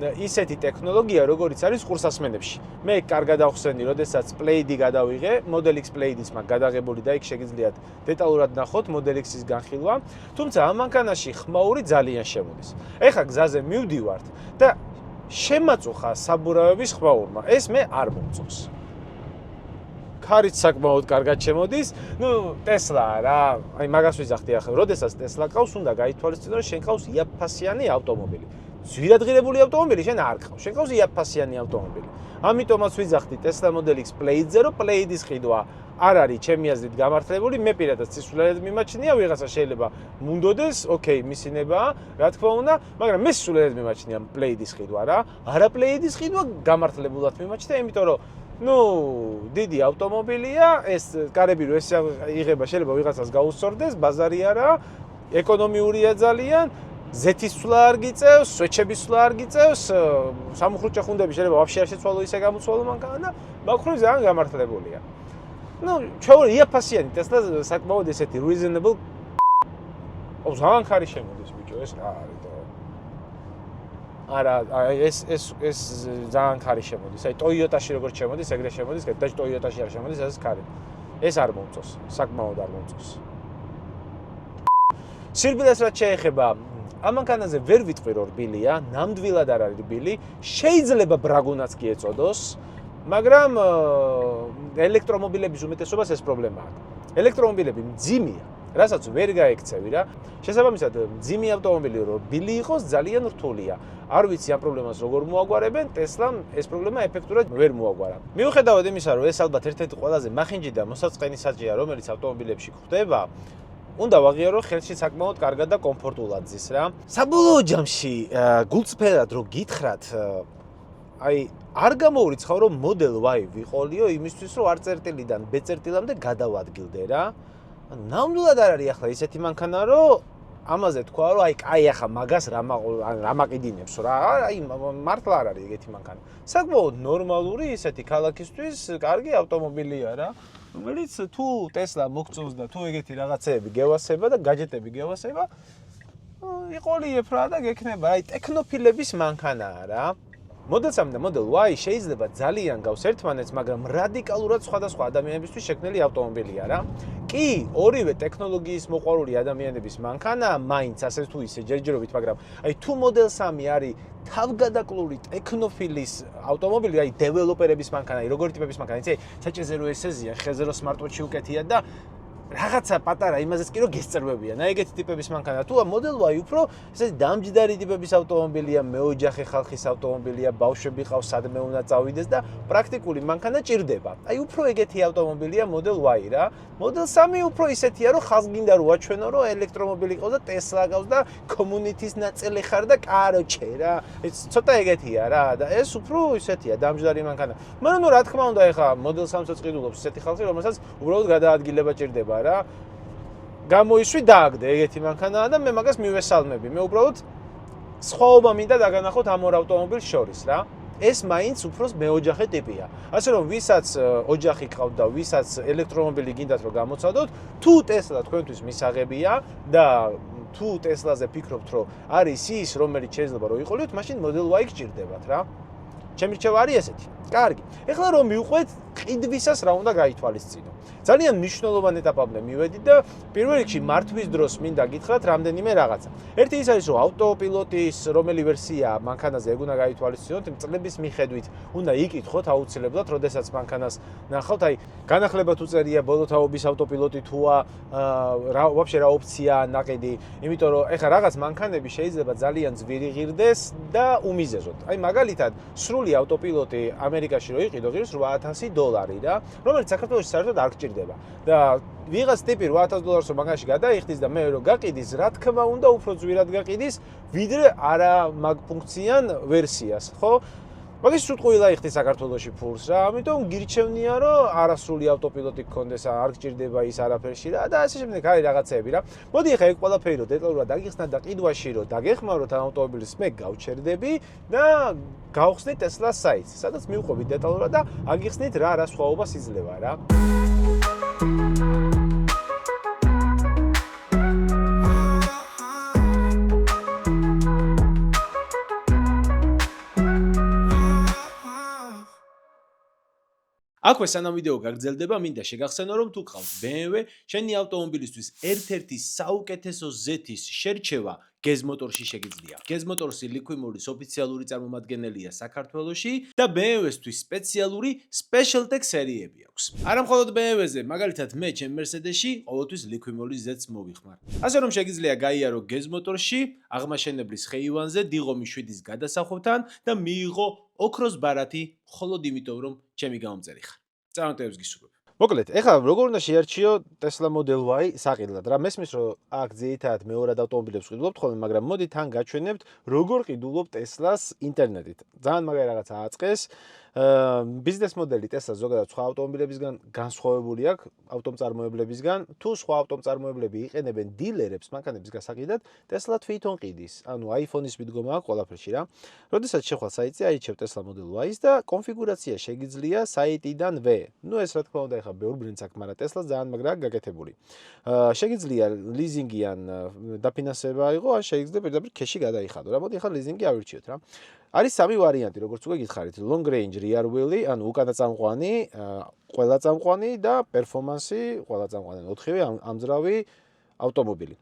ისეთი ტექნოლოგია, როგორიც არის ყურსასმენებში. მე კარგად ახსენდი, როდესაც Play-D გადავიღე, Model X Play-D-ს მაგ გადაღებული და იქ შეგიძლიათ დეტალურად ნახოთ Model X-ის განხილვა, თუმცა ამ მანქანაში ხმაური ძალიან შემოდის. ეხლა გზაზე მივდივართ და შემაწუხა საბურავების ხმაურმა. ეს მე არ მომწონს. ქარიც საკმაოდ კარგად შემოდის. Tesla რა, აი მაგას ვიზახდი ახლა, როდესაც Tesla ყავს, უნდა გაითვალისწინო, რომ შენ ყავს იაფფასიანი ავტომობილი. ზვირადღირებული ავტომობილი შენ არ ყავს. შენ ყავს იაფფასიანი ავტომობილი. ამიტომაც ვიზახდი Tesla Model X Play-D-ზე, რომ Play-D-ის ყიდვა არ არის ჩემი აზრით გამართლებული. მე პირადად სისულელედ მიმაჩნია, ვიღაცა შეიძლება მუნდოდეს, ოკეი, მისინებაა, რა თქმა უნდა, მაგრამ მე სისულელედ მიმაჩნია Play-D-ის ყიდვა რა. არა Play-D-ის ყიდვა გამართლებულად მიმაჩნია, იმიტომ რომ დიდი ავტომობილია, ეს კარები რო ეს იღება, შეიძლება ვიღაცას გაუსწორდეს, ბაზარი არა, ეკონომიურია ძალიან, ზეთის სვლა არ გიწევს, სვეჩების სვლა არ გიწევს, სამუხრუჭე ხუნდები შეიძლება ვაფშე არ შეცვალო ისე გამოცვალო მანქანა და მაგხრივ ძალიან გამართლებულია. ჩვენ იაფფასიანი Tesla საკმაოდ ესეთი reasonable ძალიან ხარი შემოდის ბიჭო, ეს რა არის და არა, ეს ძალიან ხარი შემოდის. აი Toyota-ში როგორც შემოდის, ეგრე შემოდის, და Toyota-ში არ შემოდის, ეს ხარი. ეს არ მომწონს, საკმაოდ არ მომწონს. სირბილეს რაც შეეხება, ამ მანქანაზე ვერ ვიტყვი რომ რბილია, ნამდვილად არ არის რბილი, შეიძლება ბრაგუნაც კი ეწოდოს, მაგრამ ელექტრომობილების უმეტესობას ეს პრობლემა აქვს. ელექტრომობილები მძიმეა, რასაც ვერ გაექცევი რა. შესაბამისად, მძიმე ავტომობილი რომ რბილი იყოს, ძალიან რთულია. არ ვიცი ამ პრობლემას როგორ მოაგვარებენ, Tesla-მ ეს პრობლემა ეფექტურად ვერ მოაგვარა. მიუხედავად იმისა, რომ ეს ალბათ ერთ-ერთი ყველაზე მახინჯი და მოსაწყენი საჭია, რომელიც ავტომობილებში გვხდება, უნდა ვაღიარო ხელში საკმაოდ კარგად და კომფორტულად ზის რა. საბოლოო ჯამში გულწრფელად რო გითხრათ, აი არ გამოურიცხავ რომ Model Y ვიყოლიო იმისთვის რომ A წერტილიდან B წერტილამდე გადავადგილდე რა. ანუ ნამდვილად არ არის ახლა ისეთი მანქანა რომ ამაზე თქვა რომ აი ახლა მაგას რა მაყიდინებს რა. აი მართლა არ არის ეგეთი მანქანა. საკმაოდ ნორმალური ისეთი ქალაქისთვის კარგი ავტომობილია რა. რომელიც თუ Tesla მოგწონს და თუ ეგეთი რაღაცეები გევასება და გაჯეტები გევასება, იყოლიებ რა და გექნება. აი ტექნოფილების მანქანაა რა. Model 3 და Model Y შეიძლება ძალიან გავს ერთმანეთს, მაგრამ რადიკალურად სხვადასხვა ადამიანებისთვის შექმნილი ავტომობილია რა. კი, ორივე ტექნოლოგიის მოყვარული ადამიანების მანქანაა, მაინც ასე თუ ისე ჯერჯერობით, მაგრამ აი თუ Model 3 არის თავგადაკლული ტექნოფილის ავტომობილი, აი დეველოპერების მანქანა, როგორი ტიპების მანქანა, იცი, საჭეზე რო ესეზია, ხეზე რო smartwatch-ი უკეთია და რაღაცა პატარა იმაზეც კი რომ გესწრებებიან. აი ეგეთი ტიპების მანქანა. თუ Model Y უფრო ესეთი დამჯდარი ტიპების ავტომობილია, მეოჯახე ხალხის ავტომობილია, ბავშვები ყავს, სადმე უნდა წავიდეს და პრაქტიკული მანქანა ჭირდება. აი უფრო ეგეთი ავტომობილია Model Y რა. Model 3 უფრო ისეთია, რომ ხალხს გინდა რო აჩვენო, რომ ელექტრომობილი ყავს და Tesla ყავს და community-ის ნაწილი ხარ და კაროჩე რა. ეს ცოტა ეგეთია რა და ეს უფრო ისეთია, დამჯდარი მანქანა. მაგრამ რა თქმა უნდა, ეხა Model 3-საც ყიდულობს ისეთი ხალხი, რომელსაც უბრალოდ გადაადგილება ჭირდება. გამოისვი დააგდე ეგეთი მანქანაა და მე მაგას მივესალმები. მე უბრალოდ სხვაობა მინდა დაგანახოთ ამ ორ ავტომობილს შორის რა. ეს მაინც უფრო მეოჯახე ტიპია. ასე რომ ვისაც ოჯახი ყავთ და ვისაც ელექტრომობილი გინდათ რომ გამოცადოთ, თუ Tesla თქვენთვის მისაღებია და თუ Tesla-ზე ფიქრობთ რომ არის ის რომელიც შეიძლება რომ იყოლიოთ, მაშინ Model Y გჭირდებათ რა. ჩემი რჩევა არის ესეთი. კარგი. ეხლა რომ მივყვეთ ყიდვისას რა უნდა გაითვალისწინო. ძალიან მნიშვნელოვანი ეტაპამდე მივედი და პირველ რიგში მართვის დროს მინდა გითხრათ რამდენიმე რაღაცა. ერთი ის არის რომ ავტოპილოტის რომელი ვერსია მანქანაზე ეგ უნდა გაითვალისწინოთ, წლების მიხედვით უნდა იკითხოთ აუცილებლად, როდესაც მანქანას ნახავთ, აი განახლება თუ წერია ბოლოთაობის ავტოპილოტი თუა ვაფშე რა ოპციაა ნაყიდი, იმიტომ რომ ეხლა რაღაც მანქანები შეიძლება ძალიან ძვირი ღირდეს და უმიზეზოდ. აი მაგალითად, სრული ავტოპილოტი ამერიკაში რო იყიდო, ღირს $8,000 რა, რომელიც საქართველოში საერთოდ არ გჭირდება. და ვიღაც ტიპი $8,000-ს მაგაში გადაიხდის და მე რო გაყიდის, რა თქმა უნდა, უფრო ძვირად გაყიდის, ვიდრე არა მაგფუნქციან ვერსიას, ხო? მაგის სუტყუილა იხდის საქართველოში ფულს რა, ამიტომ გირჩევნია რომ არასრული ავტოპილოტი გქონდეს, არ გჭირდება ის არაფერში რა და ასე შემდეგ არის რაღაცეები რა. მოდი ახლა ეგ ყველაფერი რომ დეტალურად დაგიხსნათ და ყიდვაში რომ დაგეხმაროთ ამ ავტომობილის მე გავჩერდები და გავხსნით Tesla საიტს, სადაც მივყვებით დეტალურად და აგიხსნით რა სხვაობას იძლევა რა. აქვე სანამ ვიდეო გაგრძელდება, მინდა შეგახსენო, რომ თუ გყავთ BMW, შენი ავტომობილისთვის ერთ-ერთი საუკეთესო ზეთის შერჩევა Gez Motors-ში შეგიძლია. Gez Motors-ი Liqui-Molis ოფიციალური წარმომადგენელია საქართველოში და BMW-ისთვის სპეციალური Special-Tech სერიები აქვს. არა მხოლოდ BMW-ზე, მაგალითად მე ჩემ Mercedes-ში ყოველთვის Liqui-Molis Z-ს მოვიხმარ. ასე რომ შეგიძლია გაიარო Gez Motors-ში აღმაშენებლის ხეივანზე დიღომი 7-ის გადასახვებთან და მიიღო ოქროს ბარათი მხოლოდ იმიტომ, რომ ჩემი გამომწერი ხარ. წარმატებებს გისურვებ. მოკლედ, ეხლა როგორ უნდა შეარჩიო Tesla Model Y საყიდლად რა? მესმის რომ აქ ძირითადად მეორად ავტომობილებს ყიდულობთ ხოლმე, მაგრამ მოდით თან გაჩვენებთ როგორ ყიდულობ Tesla-ს ინტერნეტით. ძალიან მაგარი რაღაცა აწყეს. ბიზნეს მოდელი Tesla ზოგადად სხვა ავტომობილებისგან განსხვავებული აქვს ავტომწარმოებლებისგან. თუ სხვა ავტომწარმოებლები იყენებენ დილერებს მანქანების გასაყიდად, Tesla თვითონ ყიდის. ანუ iPhone-ის მიდგომა აქვს ყველაფერში რა. როდესაც შეხვალ საიტზე, აირჩევ Tesla Model Y-ს და კონფიგურაცია შეგიძლია საიტიდანვე. ნუ ეს რა თქმა უნდა ეხა ბევრ ბრენდს აქვს, მაგრამ Tesla ძალიან მაგრაა გაკეთებული. შეგიძლია ლიზინგი ან დაფინანსება აიღო, ან შეგიძლია პირდაპირ ქეში გადაიხადო. რა მოდი ეხლა ლიზინგი ავირჩიოთ რა. არის სამი ვარიანტი, როგორც უკვე გითხარით, long range rear wheel, ანუ უკანაწამყვანი, ყველაწამყვანი და performance, ყველაწამყვანი 4-ვე ამძრავი ავტომობილი.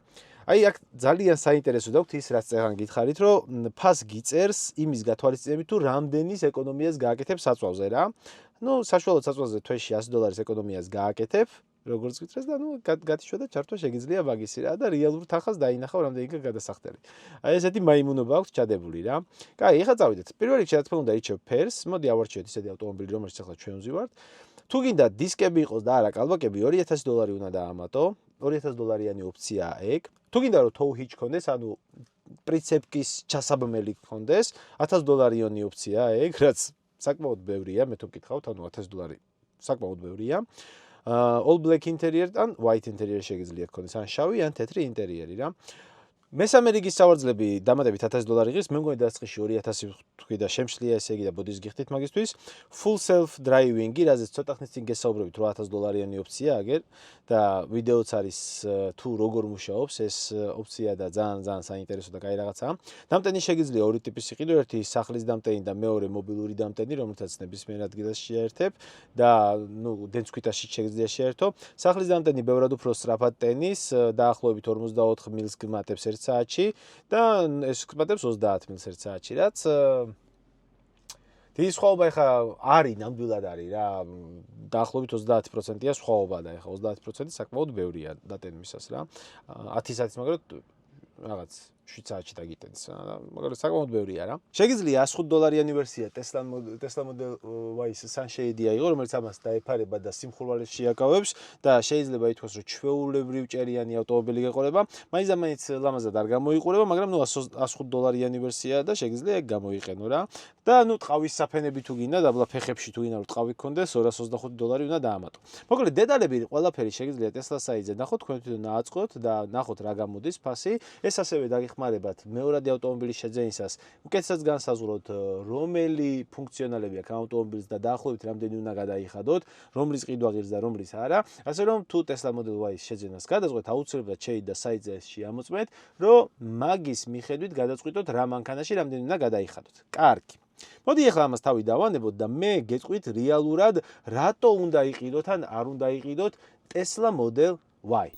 აი აქ ძალიან საინტერესო დაგვთ ის რაც წეგან გითხარით, რომ ფას გიწერს იმის გათვალისწინებით თუ რამდენის ეკონომიას გააკეთებ საწვავზე რა. ნუ საშუალო საწვავზე თვეში $100 ეკონომიას გააკეთებ. როგორც გითხრეს და ნუ გათიშვა და ჩართვა შეგიძლია მაგისი რა და რეალურ თანხას დაინახავ რამდენი გადასახდელი. აი ესეთი მაიმუნობა აქვს ჩადებული რა. კაი, ეხლა წავიდეთ. პირველ რიგში რა თქმა უნდა ირჩევ ფერს. მოდი ავარჩიოთ ისეთი ავტომობილი, რომელშიც ახლა ჩვენ ვზივართ. თუ გინდა დისკები იყოს და არა კალბაკები, $2000 უნდა დაამატო. $2000-იანი ოფციაა ეგ. თუ გინდა რომ tow hitch ქონდეს, ანუ პრიცეპკის ჩასაბმელი ქონდეს, $1000-იანი ოფციაა ეგ, რაც საკმაოდ ბევრია, მე თუ მკითხავთ, ანუ $1000 საკმაოდ ბევრია. All black interior ან white interior შეგიძლია გქონდეს, ან შავი, ან თეთრი ინტერიერი რა. მესამე რიგის სავარძლები დამატებით $1000 იღებს, მე მგონი დასაწყისში 2000 თქვი და შემშლია ესე იგი და ბოდის გიხდით მაგისთვის. Full self driving-ი, რაზეც ცოტა ხნის წინ გესაუბრებით, $800-იანი ოფცია აგერ და ვიდეოც არის თუ როგორ მუშაობს ეს ოფცია და ძალიან საინტერესო და კაი რაღაცაა. დამტენი შეგიძლია ორი ტიპის იყიდო, ერთი სახლის დამტენი და მეორე მობილური დამტენი, რომელთაც ნებისმიერ ადგილას შეერთებ და ნუ დენცკვითაში შეგიძლია შეერთო. სახლის დამტენი ბევრად უფრო სწრაფად ტენის, დაახლოებით 44 მილს გმატებს საათში და ეს გმატებს 30 მილს საათში, რაც დიდი სხვაობა ეხა არის, ნამდვილად არის რა, დაახლოებით 30%-ია სხვაობა და ეხა 30% საკმაოდ ბევრია დატენმისას რა. 10 საათის მაგრამ რაღაც 7 საათში დაგიტენს, მაგრამ საკმაოდ ბევრია რა. შეგიძლია $105-იანი ვერსია Tesla Model Y-ს Sunshade აიღო, რომელიც ამას დაეფარება და სიმხურვალეს შეაკავებს და შეიძლება ითქვას, რომ ჩვეულებრივ ჭერიანი ავტომობილი გეყოლება. მაინც ლამაზად არ გამოიყურება, მაგრამ ნუ $105-იანი ვერსიაა და შეგიძლია ეგ გამოიყენო რა. და ნუ ტყავის საფენები თუ გინდა, დაბლა ფეხებში თუ გინდა რომ ტყავი გქონდეს, $225 უნდა დაამატო. მოკლედ დეტალები ყველაფერი შეგიძლია Tesla საიტზე ნახოთ, თქვენ თვითონ აწყოთ და ნახოთ რა გამოდის ფასი. ეს ასევე დაგეხმარებათ მეორადი ავტომობილის შეძენისას. უკეთესად განსაზღვროთ, რომელი ფუნქციონალები აქვს ავტომობილს და დაახლოებით რამდენი უნდა გადაიხადოთ, რომლის ყიდვა ღირს და რომლის არა. ასე რომ თუ Tesla Model Y-ის შეძენას გადაწყვეტთ, აუცილებლად შეიძა საიტზე შემოწმეთ, რომ მაგის მიხედვით გადაწყვიტოთ რა მანქანაში რამდენი უნდა გადაიხადოთ. კარგი. მოდი ახლა ამას თავი დავანებოთ და მე გეტყვით რეალურად რატო უნდა იყიდოთ ან არ უნდა იყიდოთ Tesla Model Y.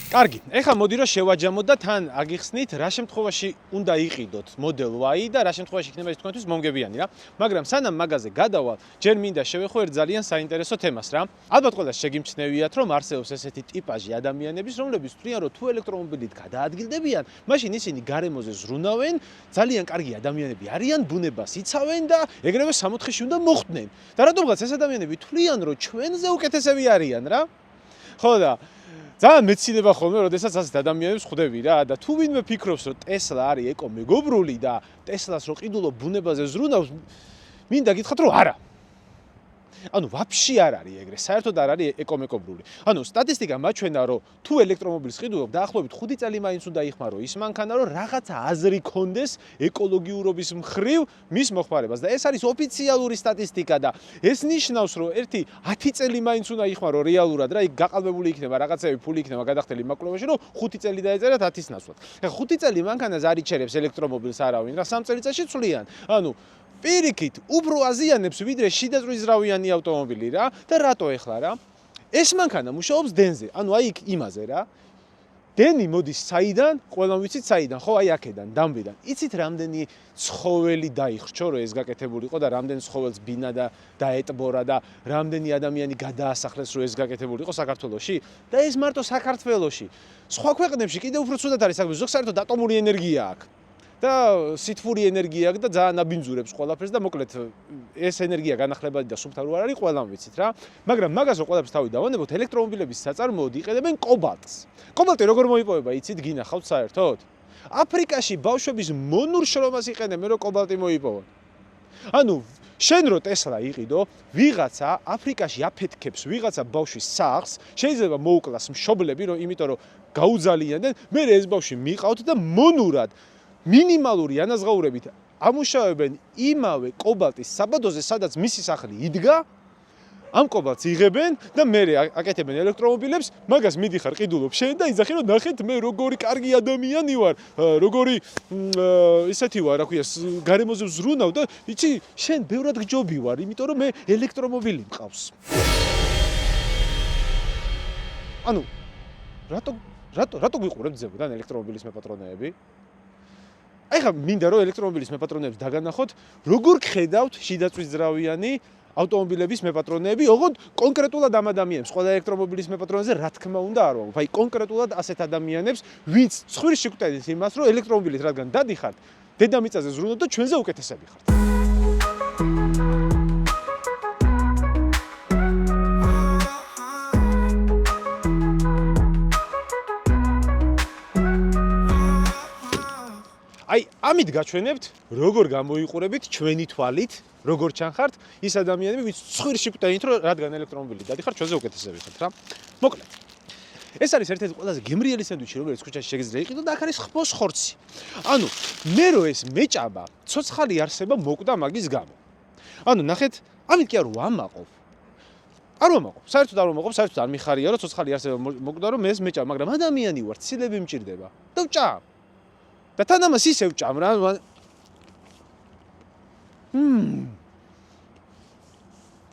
კარგი, ეხლა მოდი რომ შევაჯამოთ და თან აგიხსნით რა შემთხვევაში უნდა იყიდოთ Model Y და რა შემთხვევაში იქნება ის თქვენთვის მომგებიანი რა. მაგრამ სანამ მაგაზე გადავალ, ჯერ მინდა შევეხო ერთ ძალიან საინტერესო თემას რა. ალბათ ყველას შეგიმჩნევიათ, რომ არსებობს ესეთი ტიპაჟი ადამიანების, რომლებიც თვლიან, რომ თუ ელექტრომობილით გადაადგილდებიან, მაშინ ისინი გარემოზე ზრუნავენ, ძალიან კარგი ადამიანები არიან, ბუნებას იცავენ და ეგრევე სამოთხეში უნდა მოხვდნენ. და რატომღაც ეს ადამიანები თვლიან, რომ ჩვენზე უკეთესები არიან რა. ხო და ძალიან მეცილება ხოლმე, როდესაც ასეთ ადამიანებს ხვდები რა და თუ ვინმე ფიქრობს, რომ Tesla არის ეკომეგობრული და Tesla-ს რო ყიდულობ ბუნებაზე ზრუნავს, მინდა გითხრათ, რომ არა. ანუ ვაფშე არ არის ეგრე, საერთოდ არ არის ეკომეგობრული. ანუ სტატისტიკა მაჩვენა, რომ თუ ელექტრომობილს ყიდულობ, დაახლოებით 5 წელი მაინც უნდა იხმარო ის მანქანა, რომ რაღაცა აზრი კონდეს ეკოლოგიურობის მხრივ მის მოხმარებას. და ეს არის ოფიციალური სტატისტიკა და ეს ნიშნავს, რომ ერთი 10 წელი მაინც უნდა იხმარო რეალურად რა, იქ გაყალბებული იქნება რაღაცები, ფული იქნება გადახდელი მაკვლევაში, რომ 5 წელი დაეწერათ 10-ის ნაცვლად. ეხლა 5 წელი მანქანას არ იჩერებს ელექტრომობილს არავინ რა, 3 წელიწადში ცვლიან. ანუ პირიქით უფრო აზიანებს ვიდრე შიდაწვიძრავიანი ავტომობილი რა და რატო ეხლა რა? ეს მანქანა მუშაობს დენზე, ანუ აი იქ იმაზე რა. დენი მოდის საიდან? ყველამ ვიცით საიდან, ხო, აი აქედან, დამბიდან. იცით რამდენი ცხოველი დაიხრჩო, რომ ეს გაკეთებულიყო და რამდენი ცხოველს ბინა და დაეტბორა და რამდენი ადამიანი გადაასახლეს, რომ ეს გაკეთებულიყო საქართველოში? და ეს მარტო საქართველოში. სხვა ქვეყნებში კიდევ უფრო ცუდად არის საქმე, ზოგ საერთოდ ატომური ენერგია აქვს. და სითბური ენერგია აქვს და ძალიან აბინძურებს ყველაფერს და მოკლედ ეს ენერგია განახლებადი და სუფთა რო არ არის, ყველამ ვიცით რა. მაგრამ მაგას რო ყველაფერს თავი დავანებოთ, ელექტრომობილების საწარმოოდ იყენებენ კობალტს. კობალტი როგორ მოიპოვება, იცით, გინახავთ საერთოდ? აფრიკაში ბავშვების მონურ შრომას იყენებენ, რომ კობალტი მოიპოვონ. ანუ შენ რო ტესლა იყიდო, ვიღაცა აფრიკაში აფეთქებს ვიღაცა ბავშვის სახლს, შეიძლება მოუკლას მშობლები, რომ იმიტომ რომ გაუძალიანდნენ, მე ეს ბავშვი მიყავთ და მონურად მინიმალური ანაზღაურებით ამუშავებენ იმავე კობალტის საბადოზე, სადაც მისი სახლი იდგა, ამ კობალტს იღებენ და მე აკეთებენ ელექტრომობილებს, მაგას მიდიხარ ყიდულობ შენ და იზახი რომ ნახეთ მე როგორი კარგი ადამიანი ვარ, როგორი ისეთი ვარ, რა ქვია, გარემოზე ვზრუნავ და იცი, შენ ბევრად გჯობი ვარ, იმიტომ რომ მე ელექტრომობილი მყავს. ანუ რატო გიყურებთ ზებოდან ელექტრომობილის მეპატრონეები? აი ხა მინდა რომ ელექტრომობილის მეპატრონეებს დაგანახოთ, როგორ ხედავთ შიდაწვიძრავიანი ავტომობილების მეპატრონეები, ოღონდ კონკრეტულად ამ ადამიანებს, ყველა ელექტრომობილის მეპატრონეზე რა თქმა უნდა არ ვამბობ. აი კონკრეტულად ასეთ ადამიანებს, ვინც ცხვირში გვტენით იმას, რომ ელექტრომობილით რადგან დადიხართ, დედამიწაზე ზრუნავთ და ჩვენზე უკეთესები ხართ. აი, ამით გაჩვენებთ, როგორ გამოიყურებით ჩვენი თვალით, როგორ ჩანხართ ის ადამიანები, ვინც ცხვირში გვტენით, რომ რადგან ელექტრომობილი დადიხართ, ჩვენზე უკეთესები ხართ რა. მოკლედ. ეს არის ერთ-ერთი ყველაზე გემრიელი სენდვიჩი, რომელიც ქუჩაში შეგიძლია იყიდო და აქ არის ხბოს ხორცი. ანუ, მე რო ეს მეჭაბა, ცოცხალი არსება მოკვდა მაგის გამო. ანუ, ნახეთ, ამით კი არ ვამაყობ. არ ვამაყობ, საერთოდ არ ვამაყობ, საერთოდ არ მიხარია, რომ ცოცხალი არსება მოკვდა, რომ მე ეს მეჭაბ, მაგრამ ადამიანი ვარ, ცილები მჭირდება. და ვჭამ. და თან ამას ისე ვჭამ რა.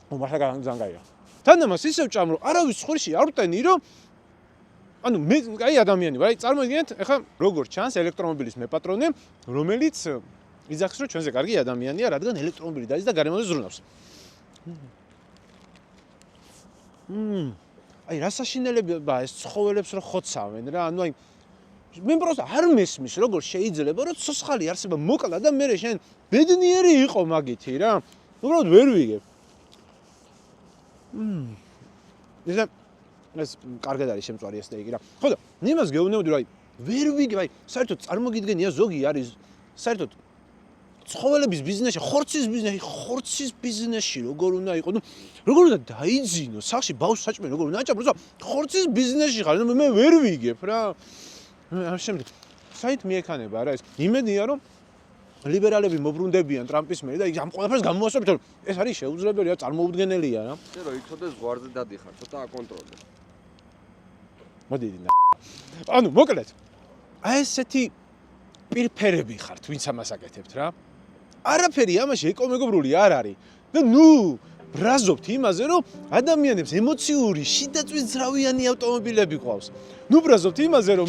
მართლა ძალიან გაია. თან ამას ისე ვჭამ, რომ არავის ცხვირში არ ვტენი, რომ ანუ მე აი ადამიანი ვარ, აი წარმოიდგინეთ, ეხლა როგორ ჩანს ელექტრომობილის მეპატრონე, რომელიც იძახის, რომ ჩვენზე კარგი ადამიანია, რადგან ელექტრომობილი დადის და გარემოზე ზრუნავს. აი რა საშინელებია ეს ცხოველებს რო ხოცავენ რა, ანუ აი მე პროსტა არ მესმის, როგორ შეიძლება, რომ ცოცხალი არსება მოკლა და მე შენ ბედნიერი იყო მაგითი რა. უბრალოდ ვერ ვიგებ. ეს კარგად არის შემწვარი სტეიკი რა. ხო და იმას გეუბნებოდი, რომ აი ვერ ვიგებ, აი საერთოდ წარმოგიდგენია ზოგი არის საერთოდ ცხოველების ბიზნესში, ხორცის ბიზნესში როგორ უნდა იყო, ნუ როგორ უნდა დაიძინო, სახში ბავშვს საჭმელი როგორ უნდა აჭამო, ხორცის ბიზნესში ხარ, მე ვერ ვიგებ რა. ამ შემდეგ საით მიექანება რა ეს იმედია რომ ლიბერალები მობრუნდებიან ტრამპის მიერ და ამ ყველაფერს გამოასწორებთ რომ ეს არის შეუძლებელია წარმოუდგენელია რა. შენ რო იცოდე ზღვარზე დადიხარ, ცოტა აკონტროლე. მოდი ანუ მოკლედ აი ესეთი პირფერები ხართ ვინც ამას აკეთებთ რა. არაფერი ამაში ეკომეგობრული არ არის და ნუ ბრაზობთ იმაზე რომ ადამიანებს ემოციური შიდაწვიძრავიანი ავტომობილები ყავს. ნუ ბრაზობთ იმაზე რომ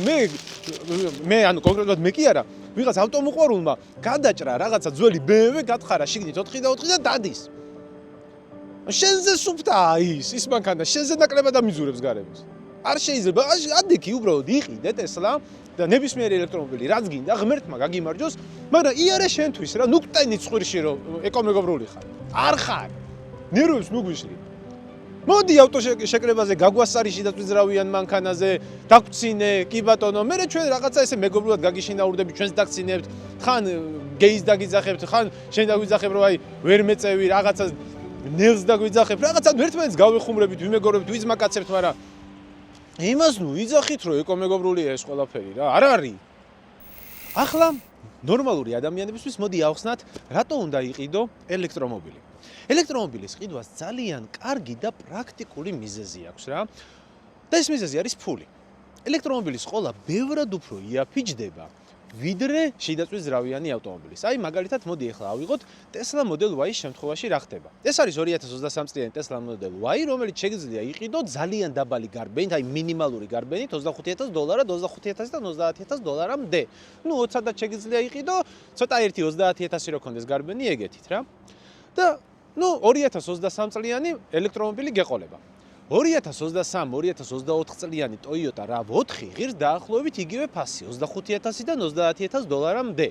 მე ანუ კონკრეტულად მე კი არა ვიღაც ავტომოყვარულმა გადაჭრა რაღაცა ძველი BMW გათხარა შიგნით 4 და 4 და დადის. შენზე სუფთაა ის მანქანა შენზე ნაკლებად ამიზურებს გარემოს. არ შეიძლება ადექი უბრალოდ იყიდე ტესლა და ნებისმიერი ელექტრომობილი რაც გინდა ღმერთმა გაგიმარჯოს, მაგრამ იარე შენთვის რა, ნუ კტენი ცხვირში რომ ეკომეგობრული ხარ. არ ხარ. ნერვებს ნუ გვიშლი. მოდი ავტოშეკრებაზე გაგვასარი შიდაწვიძრავიან მანქანაზე, დაგწინე, კი ბატონო, მე ჩვენ რაღაცა ესე მეგობრულად გაგიშინაურდები, ჩვენს დაგწინებთ, ხან გეის დაგიძახებთ, ხან შენ დაგვიძახებ რომ აი ვერ მეწევი რაღაცა ნელს დაგვიძახებ, რაღაცა ერთმანეთს გავეხუმრებით, ვიმეგობრებით, ვიზმაკაცებთ, მაგრამ იმას ნუ იძახით რომ ეკომეგობრულია ეს ყველაფერი რა, არ არის. ახლა ნორმალური ადამიანებისთვის მოდი ავხსნათ, რატო უნდა იყიდო ელექტრომობილი. ელექტრომობილის ყიდვას ძალიან კარგი და პრაქტიკული მიზეზი აქვს რა. და ეს მიზეზი არის ფული. ელექტრომობილის ყოლა ბევრად უფრო იაფიჯდება, ვიდრე შიდაწვის ზრავიანი ავტომობილის. აი მაგალითად მოდი ახლა ავიღოთ Tesla Model Y-ის შემთხვევაში რა ხდება. ეს არის 2023 წლიანი Tesla Model Y, რომელიც შეგიძლია იყიდო ძალიან დაბალი გარბენით, აი მინიმალური გარბენით $25,000, $25,000 და $30,000-მდე. ნუ 20-დან შეგიძლია იყიდო, ცოტა ერთი 30,000 რო კონდეს გარბენი ეგეთით რა. და ნუ 2023 წლიანი ელექტრომობილი გეყოლება. 2023-2024 წლიანი Toyota RAV4 ღირს დაახლოებით იგივე ფასი, $25,000 და $30,000-მდე.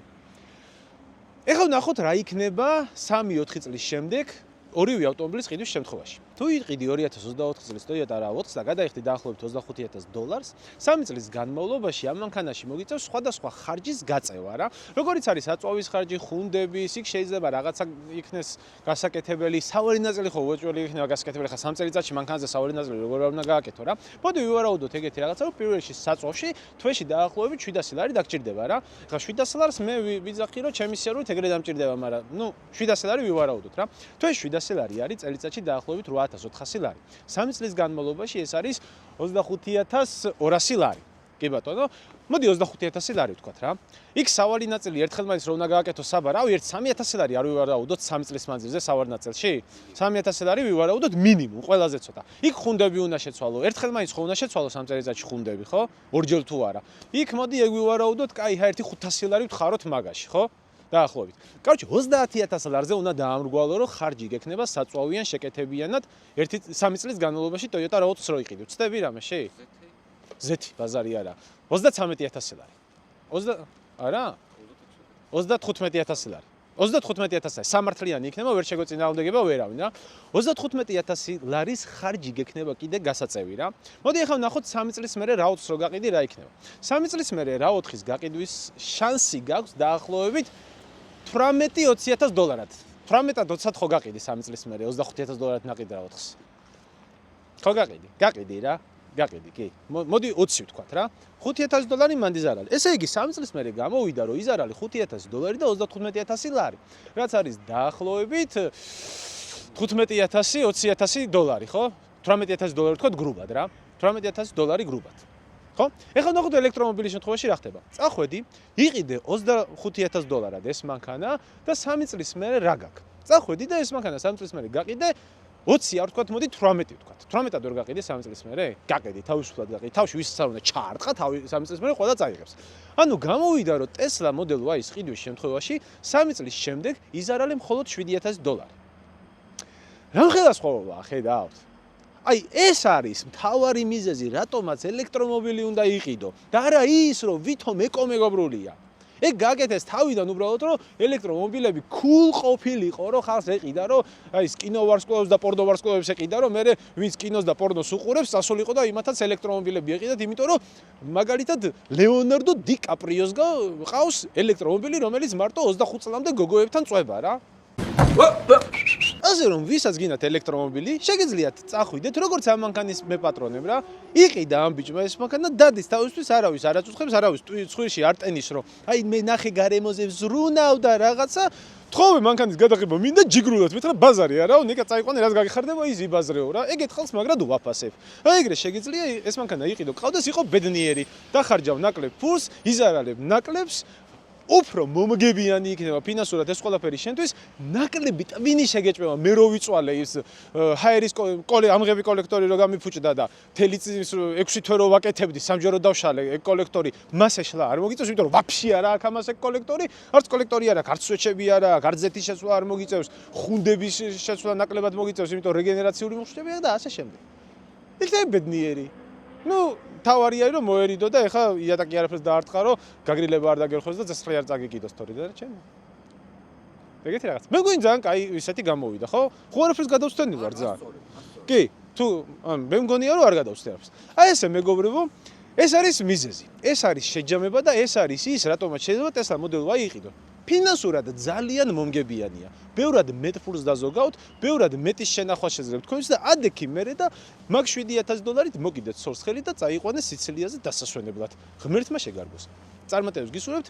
ეხლა ვნახოთ რა იქნება 3-4 წლის შემდეგ ორივე ავტომობილის ყიდვის შემთხვევაში. თუ იყიდი 2024 წლის Toyota RAV4-ს და გადაიხდი დაახლოებით $25,000, 3 წლის განმავლობაში ამ მანქანაში მოგიწევს სხვადასხვა ხარჯის გაწევა რა. როგორიც არის აწვავის ხარჯი, ხუნდების, იქ შეიძლება რაღაცა იქნეს გასაკეთებელი, სავალი ნაწილი ხო უეჭველი იქნება გასაკეთებელი, ხა 3 წელიწადში მანქანაზე სავალი ნაწილი როგორ უნდა გააკეთო რა. მოდი ვივარაუდოთ ეგეთი რაღაცა, რომ პირველ რიგში საწვავში თვეში დაახლოებით $700 დაგჭირდება რა. ხა $700 მე ვიძახი რომ ჩემი სიარულით ეგრე დამჭირდება, მაგრამ ნუ $700 ვივარაუდოთ რა. თვეში $700 არის წელიწადში დაახლოებით $8,400. 3 წლის განმავლობაში ეს არის $25,200. კი ბატონო, მოდი $25,000 ვთქვათ რა. იქ სავალი ნაწილი ერთხელ მაინც რო უნდა გააკეთო საბა, რავი, ერთ $3,000 არ ვივარაუდოთ 3 წლის მანძილზე სავარ ნაწილში? $3,000 ვივარაუდოთ მინიმუმ, ყველაზე ცოტა. იქ ხუნდები უნდა შეცვალო, ერთხელ მაინც ხო უნდა შეცვალო 3 წელიწადში ხუნდები, ხო? ორჯერ თუ არა. იქ მოდი ეგ ვივარაუდოთ, კაი, ერთი $500 ვთხაროთ მაგაში, ხო? დაახლოებით. Короче, $30,000-ზე უნდა დაამრგვალო, რომ ხარჯი გექნება საწვავიან შეკეთებიანად 1-3 წლის განმავლობაში Toyota RAV4-ს რო იყიდო. ცდები რამეში? ზეთი, ბაზარი არა. $33,000. არა? $35,000. $35,000 სამართლიანი იქნება, ვერ შეგვეწინააღმდეგება ვერავინ რა. $35,000 ხარჯი გექნება კიდე გასაწევი რა. მოდი ახლა ვნახოთ 3 წლის მერე RAV4-ს რო გაყიდი რა იქნება. 3 წლის მერე RAV4-ის გაყიდვის შანსი გაქვს დაახლოებით $18,000-20,000-ად. 18-ად 20-ად ხო გაყიდი 3 წლის მერე $25,000-ად ნაყიდ RAV4-ს. ხო გაყიდი? გაყიდი რა. გაყიდი, კი. მოდი 20 ვთქვათ რა. $5,000 მანდი ზარალი. ესე იგი 3 წლის მერე გამოვიდა, რომ იზარალი $5,000 და $35,000, რაც არის დაახლოებით $15,000-20,000, ხო? $18,000 ვთქვათ გრუბად რა. $18,000 გრუბად. ხო? ეხლა ვნახოთ ელექტრომობილის შემთხვევაში რა ხდება. წახვედი, იყიდე $25,000-ად ეს მანქანა და 3 წლის მერე რა გაქვს. წახვედი და ეს მანქანა 3 წლის მერე გაყიდე 20 არ ვთქვათ, მოდი 18 ვთქვათ. 18-ად ვერ გაყიდე 3 წლის მერე? გაყიდი, თავისუფლად გაყიდი. თავში ვისაც არ უნდა ჩაარტყა, 3 წლის მერე ყველა წაიღებს. ანუ გამოვიდა, რომ Tesla Model Y-ის ყიდვის შემთხვევაში 3 წლის შემდეგ იზარალი მხოლოდ $7,000. რამხელა სხვაობაა, ხედავთ? აი, ეს არის მთავარი მიზეზი, რატომაც ელექტრომობილი უნდა იყიდო. და არა ის, რომ ვითომ ეკომეგობრულია. ეგ გაკეთეს თავიდან უბრალოდ, რომ ელექტრომობილები cool ყოფილიყო, რომ ხალხს ეყიდა, რომ აი ეს კინოვარსკვლავებს და პორნოვარსკვლავებს ეყიდა, რომ მე ვინც კინოს და პორნოს უყურებს, სასულიყო და იმათაც ელექტრომობილები ეყიდათ, იმიტომ რომ მაგალითად ლეონარდო დი კაპრიოს ყავს ელექტრომობილი, რომელიც მარტო 25 წლამდე გოგოებთან წვება რა. ასე რომ ვისაც გინდათ ელექტრომობილი, შეგიძლიათ წახვიდეთ, როგორც ამ მანქანის მეპატრონებ რა. იყიდა ამ ბიჭმა ეს მანქანა, დადის თავისთვის არავის არ აწუხებს, არავის ცხვირში არ ტენის, რომ აი მე ნახე გარემოზე ზრუნავ და რაღაცა. თხოვე მანქანის გადაღება მინდა ჯიგრულად, მეთქე ბაზარი არაო, ნიკა წაიყვანე, რას გაგიხარდება ის იბაზრეო რა. ეგეთ ხალხს მაგრად უაფასებ. აი ეგრე შეგიძლია ეს მანქანა იყიდო, ყავდეს იყო ბედნიერი, დახარჯავ ნაკლებ ფულს, იზარალებ ნაკლებს. უფრო მომგებიანი იქნება ფინანსურად ეს ყველაფერი შენთვის, ნაკლები ტვინი შეგეჭმება, მე რო ვიწვალე ის ჰაერის ამღები კოლექტორი რო გამიფუჭდა და მთელი წლის 6 თვე რო ვაკეთებდი, სამჯერო დავშალე ეგ კოლექტორი, მას ეშლა არ მოგიწევს, იმიტომ რომ ვაფშე არა აქვს ამას ეგ კოლექტორი, არც კოლექტორი არა, არც სვეჩები არა, არც ზეთის შეცვლა არ მოგიწევს, ხუნდების შეცვლა ნაკლებად მოგიწევს, იმიტომ რეგენერაციული მოხსნებია და ასე შემდეგ. იქნება ბედნიერი. ნუ თავარია რომ მოერიდო და ეხა იატაკი არაფერს დაარტყა რომ გაგრილება არ დაგერხოს და წესხლი არ წაგიგიდოს თორე და ჩემი. ეგეთი რაღაც. მე მგონი ძალიან კაი ისეთი გამოვიდა, ხო? ხო არაფერს გადავსვთენი ვარ ძალიან. კი, თუ მე მგონია რომ არ გადავსვთე არაფერს. აი ესე მეგობრებო, ეს არის მიზეზი. ეს არის შეჯამება და ეს არის ის, რატომაც შეიძლება Tesla Model Y იყიდო. ფინანსურად ძალიან მომგებიანია. ბევრად მეტ ფულს დაზოგავთ, ბევრად მეტის შენახვა შეძლებთ თქვენს და ადექი მერე და მაგ $7,000-ით მოგიდეთ სორცხელი და წაიყვანეთ სიცილიაზე დასასვენებლად. ღმერთმა შეგარგოს. წარმატებებს გისურვებთ.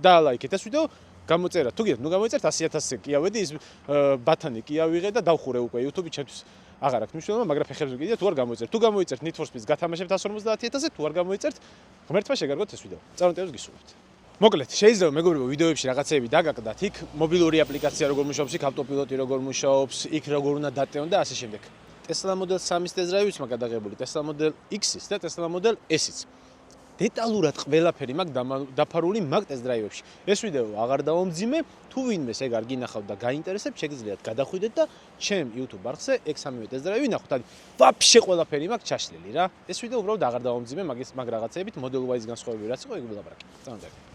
დაალაიქეთ ეს ვიდეო, გამოწერათ. თუ გინდათ, ნუ გამოიწერთ 100,000-ზე კი ავედი, ის ბათანი კი ავიღე და დავხურე უკვე YouTube-ი ჩემთვის. აღარ აქვს მნიშვნელობა, მაგრამ ფეხებზე ვიგიდეთ, თუ არ გამოიწერთ. თუ გამოიწერთ Need for Speed-ს გათამაშებთ 150,000-ზე, თუ არ გამოიწერთ, ღმერთმა შეგარგოთ ეს ვიდეო. წარმატებებს გისურვებთ. მოკლედ, შეიძლება მეგობრებო ვიდეოებში რაღაცეები დაგაკდათ, იქ მობილური აპლიკაცია როგორ მუშაობს, იქ ავტოპილოტი როგორ მუშაობს, იქ როგორ უნდა დატევონ და ასე შემდეგ. Tesla Model 3-ის test drive-იც მაგ გადაღებული, Tesla Model X-ის და Tesla Model S-იც. დეტალურად ყველაფერი მაგ დაფარული მაგ test drive-ებში. ეს ვიდეო აღარ დავამძიმე, თუ ვინმეს ეგ არ გინახავთ და გაინტერესებთ, შეგიძლიათ გადახვიდეთ და ჩემ YouTube არხზე X3 test drive ნახოთ. ანუ ვაფშე ყველაფერი მაგ ჩაშლილი რა. ეს ვიდეო უბრალოდ აღარ დავამძიმე მაგ რაღაცეებით, model wise განსხვავებული რაც იყო, ეგ ვილაპარაკე. წამოდი.